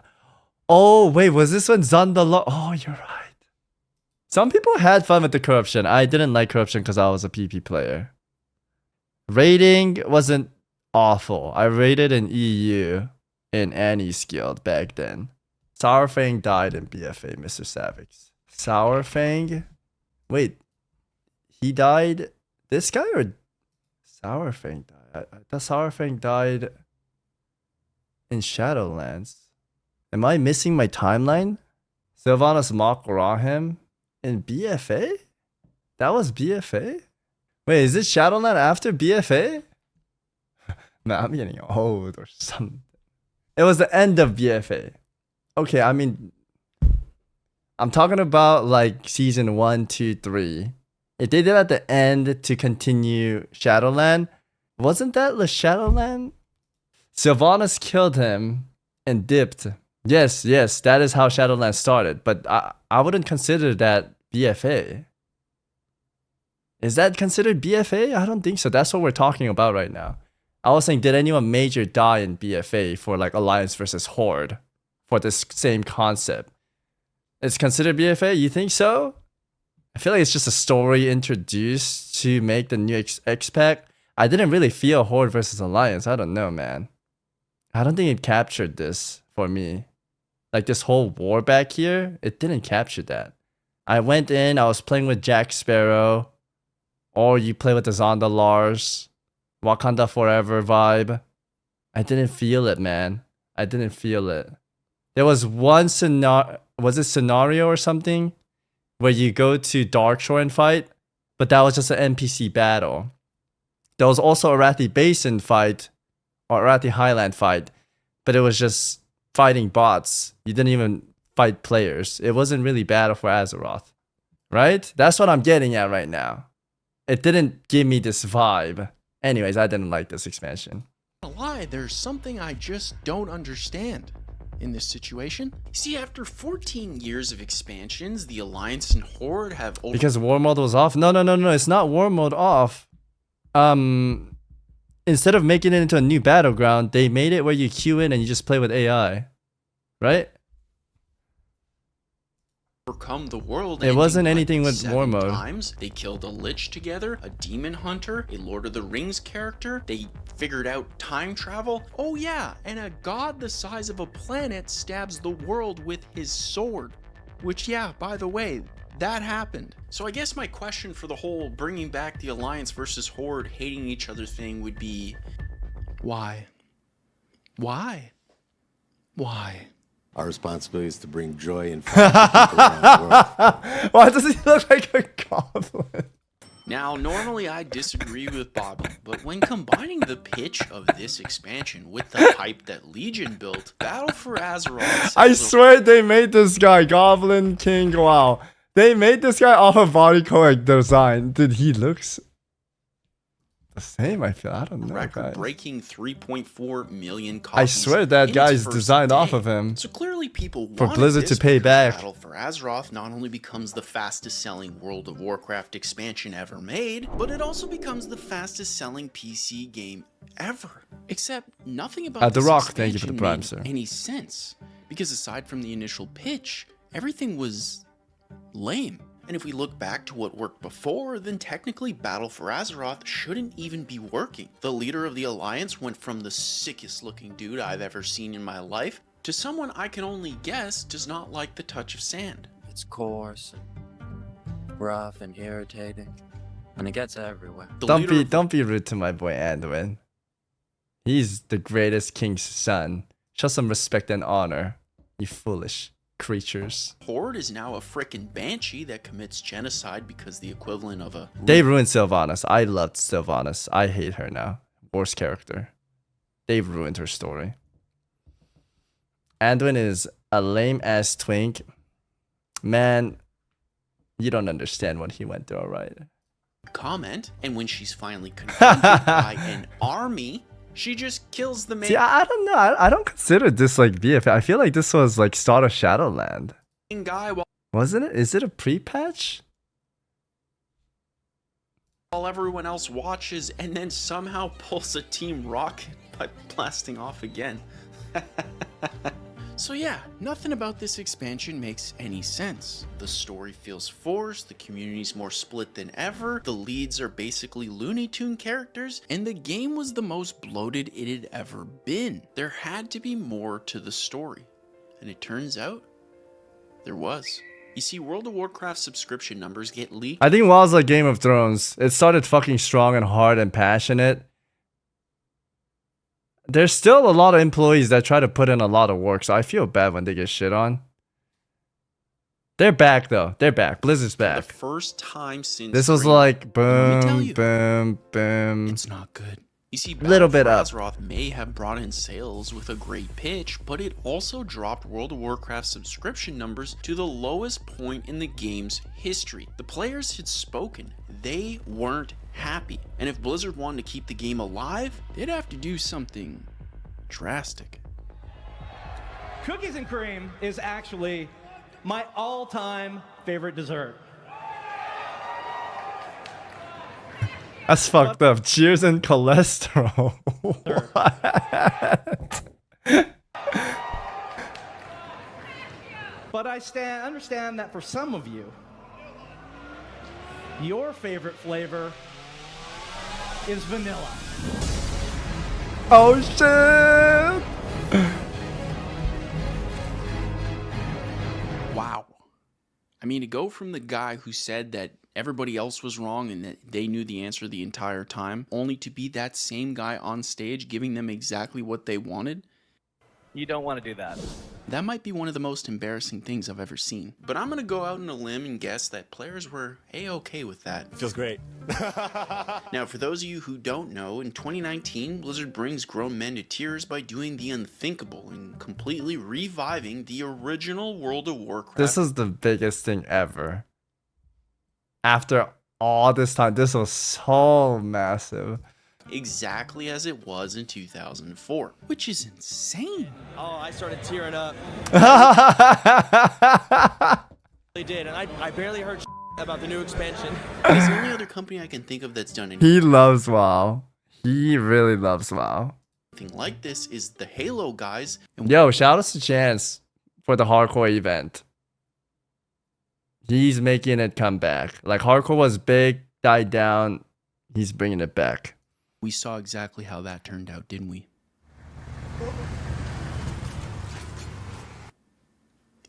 Oh, wait, was this when Zandalor? Oh, you're right. Some people had fun with the corruption. I didn't like corruption because I was a PP player. Rating wasn't awful. I rated in EU in Annie's guild back then. Sourfang died in BFA, Mr. Savix. Sourfang? Wait, he died? This guy or Sourfang died? I thought Sourfang died in Shadowlands. Am I missing my timeline? Sylvanas Mock Rahim in BFA? That was BFA? Wait, is it Shadowland after BFA? Man, I'm getting old or something. It was the end of BFA. Okay, I mean, I'm talking about like season 1, 2, 3. If they did at the end to continue Shadowland, wasn't that the Shadowland? Sylvanas killed him and dipped. Yes, that is how Shadowland started. But I wouldn't consider that BFA. Is that considered BFA? I don't think so. That's what we're talking about right now. I was saying, did anyone major die in BFA for like Alliance versus Horde for this same concept? It's considered BFA? You think so? I feel like it's just a story introduced to make the new X-Pack. I didn't really feel Horde versus Alliance. I don't know, man. I don't think it captured this for me. Like this whole war back here, it didn't capture that. I went in, I was playing with Jack Sparrow. Or you play with the Zondalars, Wakanda Forever vibe. I didn't feel it, man. I didn't feel it. There was one scenario, was it scenario or something? Where you go to Darkshore and fight, but that was just an NPC battle. There was also a Arathi Basin fight, or Arathi Highland fight, but it was just fighting bots. You didn't even fight players. It wasn't really battle for Azeroth. Right? That's what I'm getting at right now. It didn't give me this vibe. Anyways, I didn't like this expansion. Lie, there's something I just don't understand in this situation. See, after 14 years of expansions, the Alliance and Horde have because war mode was off? No, it's not war mode off. Instead of making it into a new battleground, they made it where you queue in and you just play with AI. Right? overcome the world. It wasn't anything with war mode. Times. They killed a lich together, a demon hunter, a Lord of the Rings character. They figured out time travel. Oh yeah, and a god the size of a planet stabs the world with his sword. Which, yeah, by the way, that happened. So I guess my question for the whole bringing back the Alliance versus Horde hating each other thing would be, why? Why? Why? Our responsibility is to bring joy and fun to people around the world. Why does he look like a goblin? Now, normally I disagree with Bobby, but when combining the pitch of this expansion with the hype that Legion built, Battle for Azeroth... I swear they made this guy Goblin King. Wow. They made this guy off of body codec design. Did he looks the same? I feel. I don't know. Record-breaking 3.4 million copies. I swear that guy is designed off of him. So clearly people for Blizzard to pay back. Battle for Azeroth not only becomes the fastest-selling World of Warcraft expansion ever made, but it also becomes the fastest-selling PC game ever. Except nothing about The this Rock, thank you for the expansion prime, made sir. any sense, because aside from the initial pitch, everything was lame. And if we look back to what worked before, then technically Battle for Azeroth shouldn't even be working. The leader of the Alliance went from the sickest looking dude I've ever seen in my life to someone I can only guess does not like the touch of sand. It's coarse and rough and irritating, and it gets everywhere. Don't be rude to my boy Anduin. He's the greatest king's son. Show some respect and honor, you foolish creatures. Horde is now a frickin' banshee that commits genocide because the equivalent of a... They ruined Sylvanas. I loved Sylvanas. I hate her now. Worst character. They've ruined her story. Anduin is a lame-ass twink. Man, you don't understand what he went through, alright? Comment, and when she's finally confronted by an army, she just kills the main... See, I don't know. I don't consider this like BFA. I feel like this was like start of Shadowland. Guy Wasn't it? Is it a pre-patch? While everyone else watches and then somehow pulls a Team Rocket by blasting off again. So yeah, nothing about this expansion makes any sense. The story feels forced, the community's more split than ever, the leads are basically Looney Tune characters, and the game was the most bloated it had ever been. There had to be more to the story. And it turns out, there was. You see, World of Warcraft subscription numbers get leaked. I think WoW's like Game of Thrones. It started fucking strong and hard and passionate. There's still a lot of employees that try to put in a lot of work, so I feel bad when they get shit on. They're back though. They're back. Blizzard's back. The first time since This was 3. like Let me tell boom, you, boom, boom. it's not good. You see, Little bit up. Azeroth may have brought in sales with a great pitch, but it also dropped World of Warcraft subscription numbers to the lowest point in the game's history. The players had spoken. They weren't happy. And if Blizzard wanted to keep the game alive, they'd have to do something drastic. Cookies and cream is actually my all-time favorite dessert. That's fucked up. Cheers and cholesterol. What? But I understand that for some of you, your favorite flavor is vanilla. Oh shit! Wow. I mean, to go from the guy who said that everybody else was wrong and that they knew the answer the entire time, only to be that same guy on stage giving them exactly what they wanted. You don't want to do that. That might be one of the most embarrassing things I've ever seen. But I'm gonna go out on a limb and guess that players were A-okay with that. Feels great. Now, for those of you who don't know, in 2019, Blizzard brings grown men to tears by doing the unthinkable and completely reviving the original World of Warcraft. This is the biggest thing ever. After all this time, this was so massive. Exactly as it was in 2004, which is insane. Oh, I started tearing up. They did, and I barely heard about the new expansion. It's the only other company I can think of that's done He loves WoW. He really loves WoW. anything like this is the Halo guys. And Yo, shout out to Chance for the hardcore event. He's making it come back. Like, hardcore was big, died down. He's bringing it back. we saw exactly how that turned out, didn't we?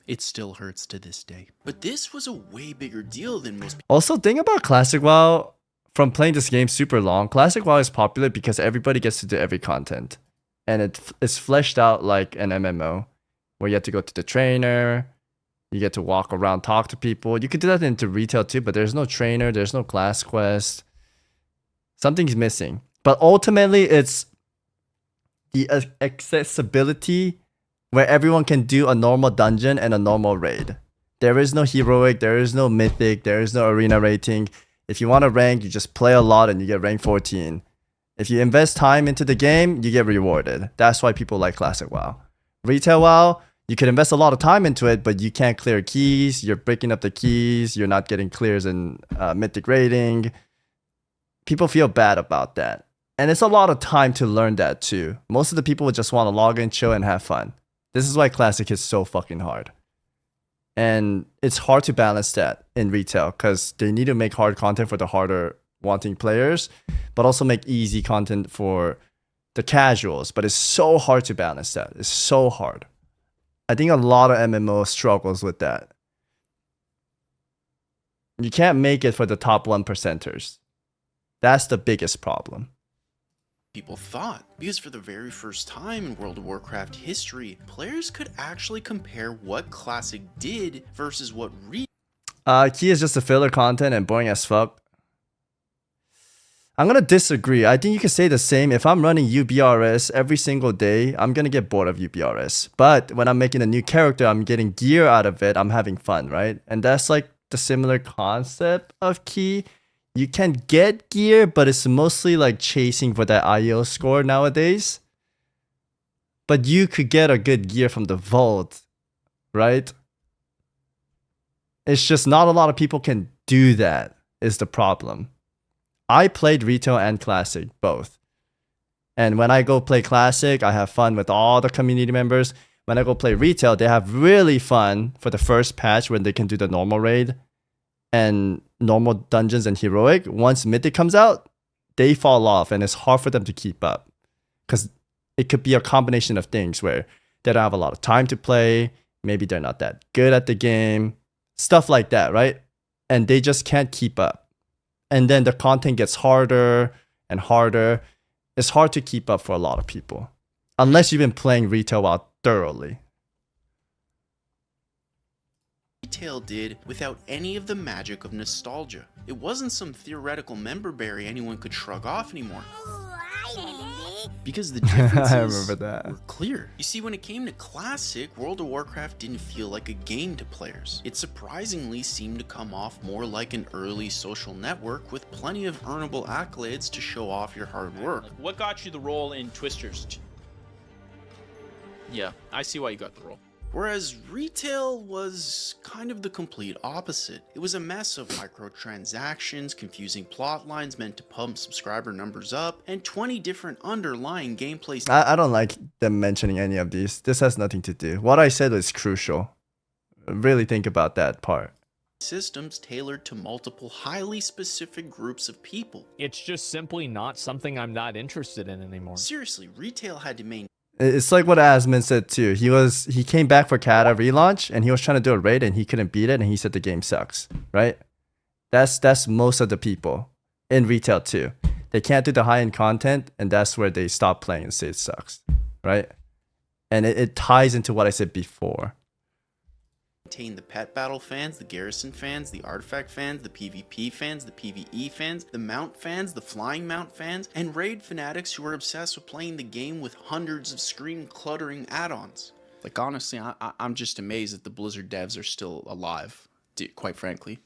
It still hurts to this day. But this was a way bigger deal than most people. Also, think about Classic WoW. From playing this game super long, Classic WoW is popular because everybody gets to do every content. And it's fleshed out like an MMO, where you have to go to the trainer, you get to walk around, talk to people. You could do that into retail too, but there's no trainer, there's no class quest. Something's missing. But ultimately, it's the accessibility where everyone can do a normal dungeon and a normal raid. There is no heroic, there is no mythic, there is no arena rating. If you want to rank, you just play a lot and you get rank 14. If you invest time into the game, you get rewarded. That's why people like Classic WoW. Retail WoW, you can invest a lot of time into it, but you can't clear keys. You're breaking up the keys. You're not getting clears in mythic rating. People feel bad about that. And it's a lot of time to learn that too. Most of the people would just want to log in, chill, and have fun. This is why Classic is so fucking hard. And it's hard to balance that in retail because they need to make hard content for the harder wanting players, but also make easy content for the casuals. But it's so hard to balance that. It's so hard. I think a lot of MMO struggles with that. You can't make it for the top 1%ers. That's the biggest problem. People thought, because for the very first time in World of Warcraft history, players could actually compare what Classic did versus what Key is just a filler content and boring as fuck. I'm gonna disagree. I think you can say the same. If I'm running UBRS every single day, I'm gonna get bored of UBRS. But when I'm making a new character, I'm getting gear out of it. I'm having fun, right? And that's like the similar concept of Key. You can get gear, but it's mostly like chasing for that IO score nowadays. But you could get a good gear from the vault, right? It's just not a lot of people can do that is the problem. I played retail and classic, both. And when I go play classic, I have fun with all the community members. when I go play retail, they have really fun for the first patch when they can do the normal raid and normal dungeons and heroic. Once mythic comes out, they fall off and it's hard for them to keep up. Because it could be a combination of things where they don't have a lot of time to play, maybe they're not that good at the game, stuff like that, right? And they just can't keep up. And then the content gets harder and harder. It's hard to keep up for a lot of people. Unless you've been playing retail WoW thoroughly. Retail did without any of the magic of nostalgia. It wasn't some theoretical member berry anyone could shrug off anymore. Because the differences I remember that. were clear. You see, when it came to Classic, World of Warcraft didn't feel like a game to players. It surprisingly seemed to come off more like an early social network with plenty of earnable accolades to show off your hard work. What got you the role in Twisters? Yeah, I see why you got the role. Whereas retail was kind of the complete opposite. It was a mess of microtransactions, confusing plot lines meant to pump subscriber numbers up, and 20 different underlying gameplay. I don't like them mentioning any of these. This has nothing to do. What I said was crucial. Really think about that part. Systems tailored to multiple highly specific groups of people. It's just simply not something I'm that interested in anymore. Seriously, retail had to maintain. It's like what Asmin said too. He came back for Kata relaunch and he was trying to do a raid and he couldn't beat it and he said the game sucks, right? That's most of the people in retail too. They can't do the high-end content and that's where they stop playing and say it sucks, right? And it ties into what I said before. The pet battle fans, the garrison fans, the artifact fans, the PvP fans, the PvE fans, the mount fans, the flying mount fans, and raid fanatics who are obsessed with playing the game with hundreds of screen cluttering add-ons. Like, honestly, I'm just amazed that the Blizzard devs are still alive, quite frankly.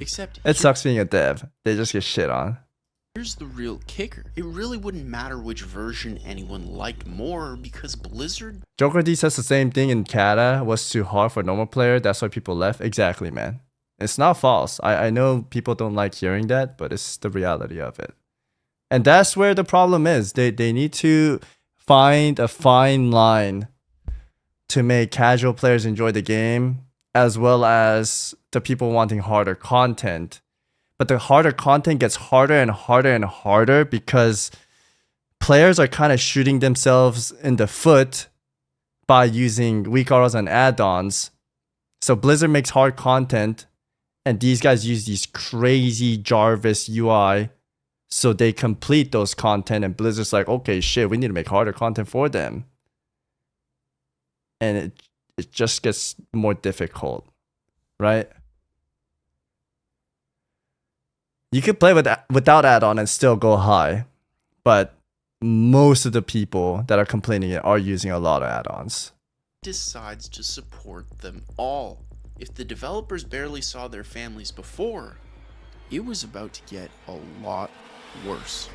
Except it sucks being a dev. They just get shit on. Here's the real kicker. It really wouldn't matter which version anyone liked more because Blizzard... Joker D says the same thing in Kata was too hard for normal player. That's why people left. Exactly, man. It's not false. I know people don't like hearing that, but it's the reality of it. And that's where the problem is. They need to find a fine line to make casual players enjoy the game as well as the people wanting harder content. But the harder content gets harder and harder and harder because players are kind of shooting themselves in the foot by using weak autos and add-ons. So Blizzard makes hard content and these guys use these crazy Jarvis UI so they complete those content and Blizzard's like, okay, shit, we need to make harder content for them. And it just gets more difficult, right? You could play without add-on and still go high, but most of the people that are complaining are using a lot of add-ons. Decides to support them all. If the developers barely saw their families before, it was about to get a lot worse.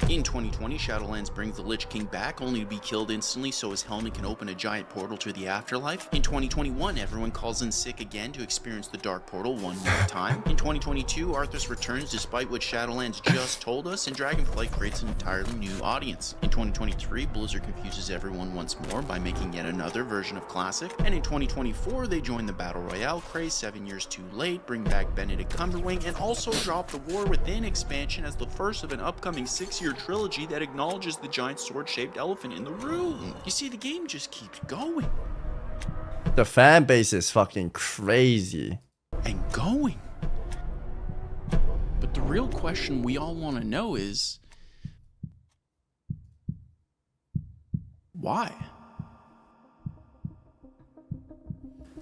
In 2020, Shadowlands brings the Lich King back only to be killed instantly so his helmet can open a giant portal to the afterlife. In 2021, everyone calls in sick again to experience the Dark Portal one more time. In 2022, Arthas returns despite what Shadowlands just told us, and Dragonflight creates an entirely new audience. In 2023, Blizzard confuses everyone once more by making yet another version of Classic. And in 2024, they join the Battle Royale craze 7 years too late, bring back Benedict Cumberwing, and also drop the War Within expansion as the first of an upcoming 6-year trilogy that acknowledges the giant sword-shaped elephant in the room. You see, the game just keeps going. The fan base is fucking crazy. And going. But the real question we all want to know is... why?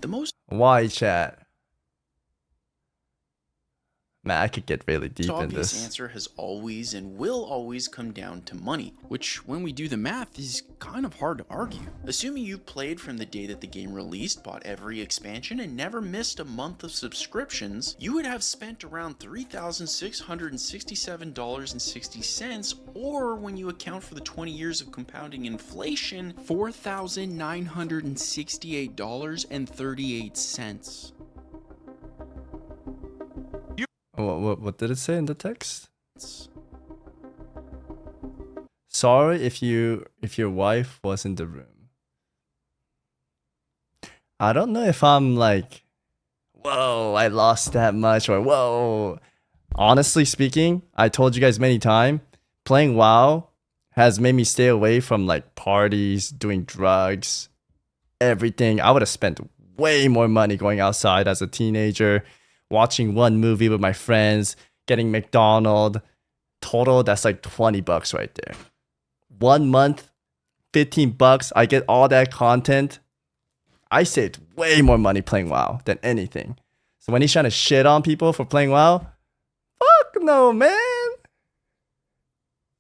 The most... Why, chat? Man, I could get really deep in obvious this. Answer has always and will always come down to money, which when we do the math is kind of hard to argue. Assuming you played from the day that the game released, bought every expansion, and never missed a month of subscriptions, you would have spent around $3,667.60, or when you account for the 20 years of compounding inflation, $4,968.38. What did it say in the text? Sorry if your wife was in the room. I don't know if I'm like, whoa, I lost that much, or whoa. Honestly speaking, I told you guys many times, playing WoW has made me stay away from like parties, doing drugs, everything. I would have spent way more money going outside as a teenager, watching one movie with my friends, getting McDonald's. Total, that's like $20 right there. 1 month, $15. I get all that content. I saved way more money playing WoW than anything. So when he's trying to shit on people for playing WoW, fuck no, man.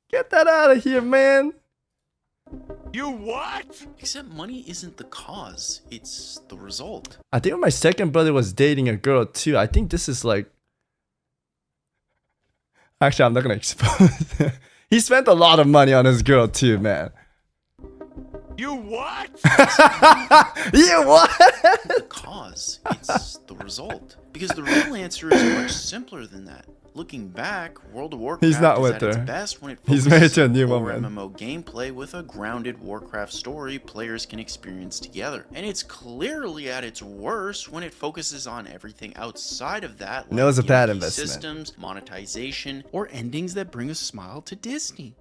Get that out of here, man. You what? Except money isn't the cause, it's the result. I think my second brother was dating a girl too. I think this is like... Actually, I'm not gonna expose. He spent a lot of money on his girl too, man. You what? You what? The cause, it's the result. Because the real answer is much simpler than that. Looking back, World of Warcraft He's not is with at its her. best when it He's married focuses to a on new core woman. MMO gameplay with a grounded Warcraft story players can experience together. And it's clearly at its worst when it focuses on everything outside of that, like It was a bad gimmicky investment. systems, monetization, or endings that bring a smile to Disney.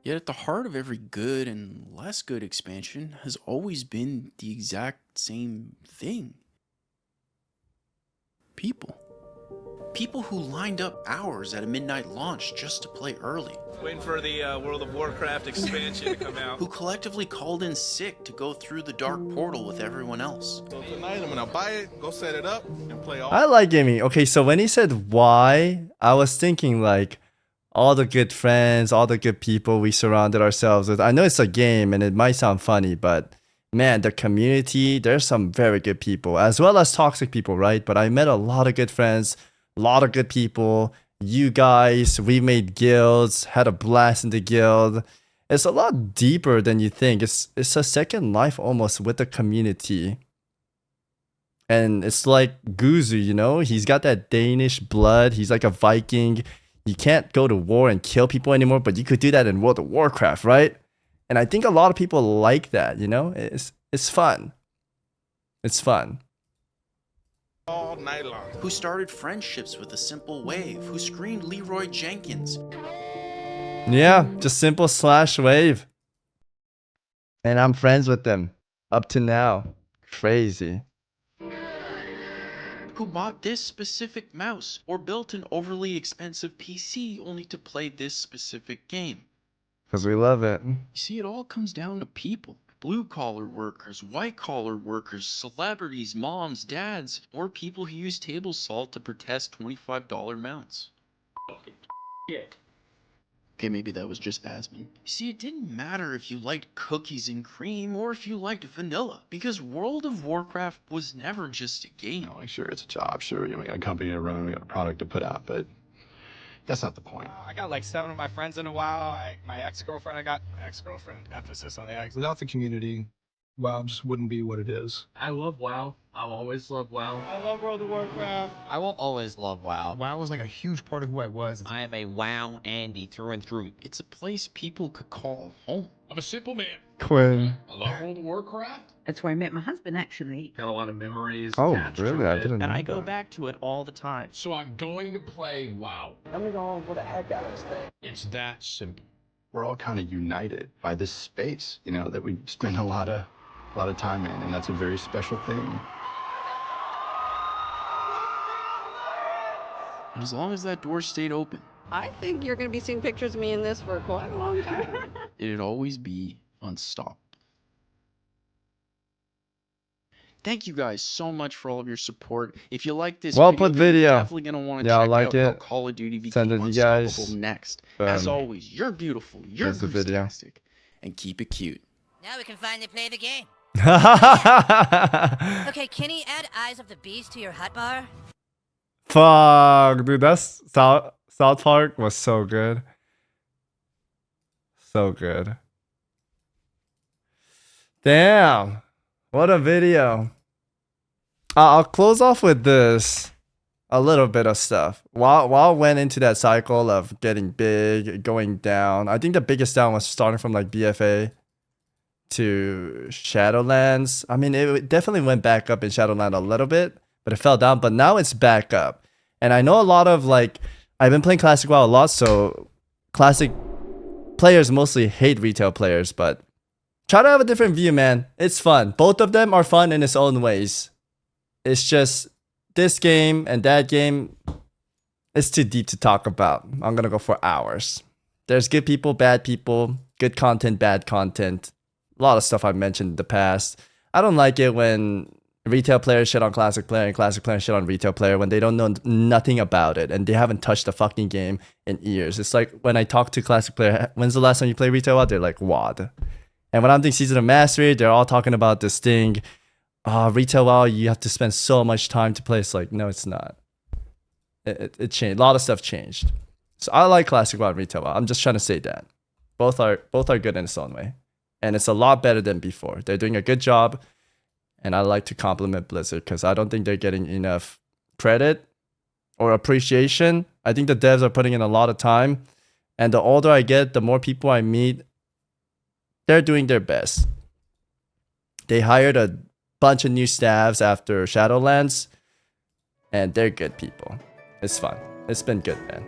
Yet at the heart of every good and less good expansion has always been the exact same thing. People. People who lined up hours at a midnight launch just to play early. Waiting for the World of Warcraft expansion to come out. Who collectively called in sick to go through the dark portal with everyone else. So tonight I'm gonna buy it, go set it up, and play all. I like gaming. Okay, so when he said why, I was thinking like all the good friends, all the good people we surrounded ourselves with. I know it's a game and it might sound funny, but man, the community, there's some very good people as well as toxic people, right? But I met a lot of good friends, a lot of good people. You guys, we made guilds, had a blast in the guild. It's a lot deeper than you think. It's a second life almost with the community. And it's like Guzu, you know? He's got that Danish blood. He's like a Viking. You can't go to war and kill people anymore, but you could do that in World of Warcraft, right? And I think a lot of people like that, you know? It's fun. It's fun. all night long. Who started friendships with a simple wave. Who screamed Leroy Jenkins. Yeah, just simple slash wave. And I'm friends with them up to now. Crazy. Who bought this specific mouse or built an overly expensive PC only to play this specific game. Because we love it. You see, it all comes down to people. Blue-collar workers, white-collar workers, celebrities, moms, dads, or people who use table salt to protest $25 mounts. Shit. Okay, maybe that was just Asmin. You see, it didn't matter if you liked cookies and cream or if you liked vanilla, because World of Warcraft was never just a game. Like, sure, it's a job. Sure, we got a company to run, we got a product to put out, but that's not the point. I got like 7 of my friends in a while. My ex-girlfriend, I got ex-girlfriend, emphasis on the ex. Without the community, WoW just wouldn't be what it is. I love WoW. I'll always love WoW. I love World of Warcraft. I will always love WoW. WoW was like a huge part of who I was. I am a WoW Andy through and through. It's a place people could call home. I'm a simple man. Quinn. I love World of Warcraft. That's where I met my husband, actually. Got a lot of memories. Oh, attached to really? I it. didn't know And I go that. back to it all the time. So I'm going to play WoW. I'm gonna go for the heck out of this thing. It's that simple. We're all kind of united by this space, you know, that we spend a lot of time in, and that's a very special thing. And as long as that door stayed open, I think you're gonna be seeing pictures of me in this for quite a long time. it'd always be unstoppable. Thank you guys so much for all of your support. If you like this Well put then video. you're definitely gonna want to Yeah, I check like out how it. Call of Duty Send became it to you guys. unstoppable next. As Boom. always, you're beautiful, you're There's the video. fantastic, and keep it cute. Now we can finally play the game. Fuck, Okay, can he add Eyes of the Beast to your hotbar? dude, that's South Park was so good. So good. Damn. What a video. I'll close off with this. A little bit of stuff. WoW went into that cycle of getting big, going down. I think the biggest down was starting from like BFA. to Shadowlands. I mean, it definitely went back up in Shadowland a little bit, but it fell down. But now it's back up. And I know a lot of like, I've been playing Classic WoW a lot, so Classic players mostly hate retail players, but try to have a different view, man. It's fun. Both of them are fun in its own ways. It's just this game and that game, it's too deep to talk about. I'm gonna go for hours. There's good people, bad people, good content, bad content. A lot of stuff I've mentioned in the past. I don't like it when retail players shit on classic player and classic players shit on retail player when they don't know nothing about it and they haven't touched the fucking game in years. It's like when I talk to classic player, when's the last time you played retail WoW? They're like, WoD. And when I'm doing Season of Mastery, they're all talking about this thing. Retail WoW, you have to spend so much time to play. It's like, no, it's not. It changed. A lot of stuff changed. So I like classic WoW and retail WoW. I'm just trying to say that. Both are good in its own way. And it's a lot better than before. They're doing a good job. And I like to compliment Blizzard because I don't think they're getting enough credit or appreciation. I think the devs are putting in a lot of time. And the older I get, the more people I meet, they're doing their best. They hired a bunch of new staffs after Shadowlands. And they're good people. It's fun. It's been good, man.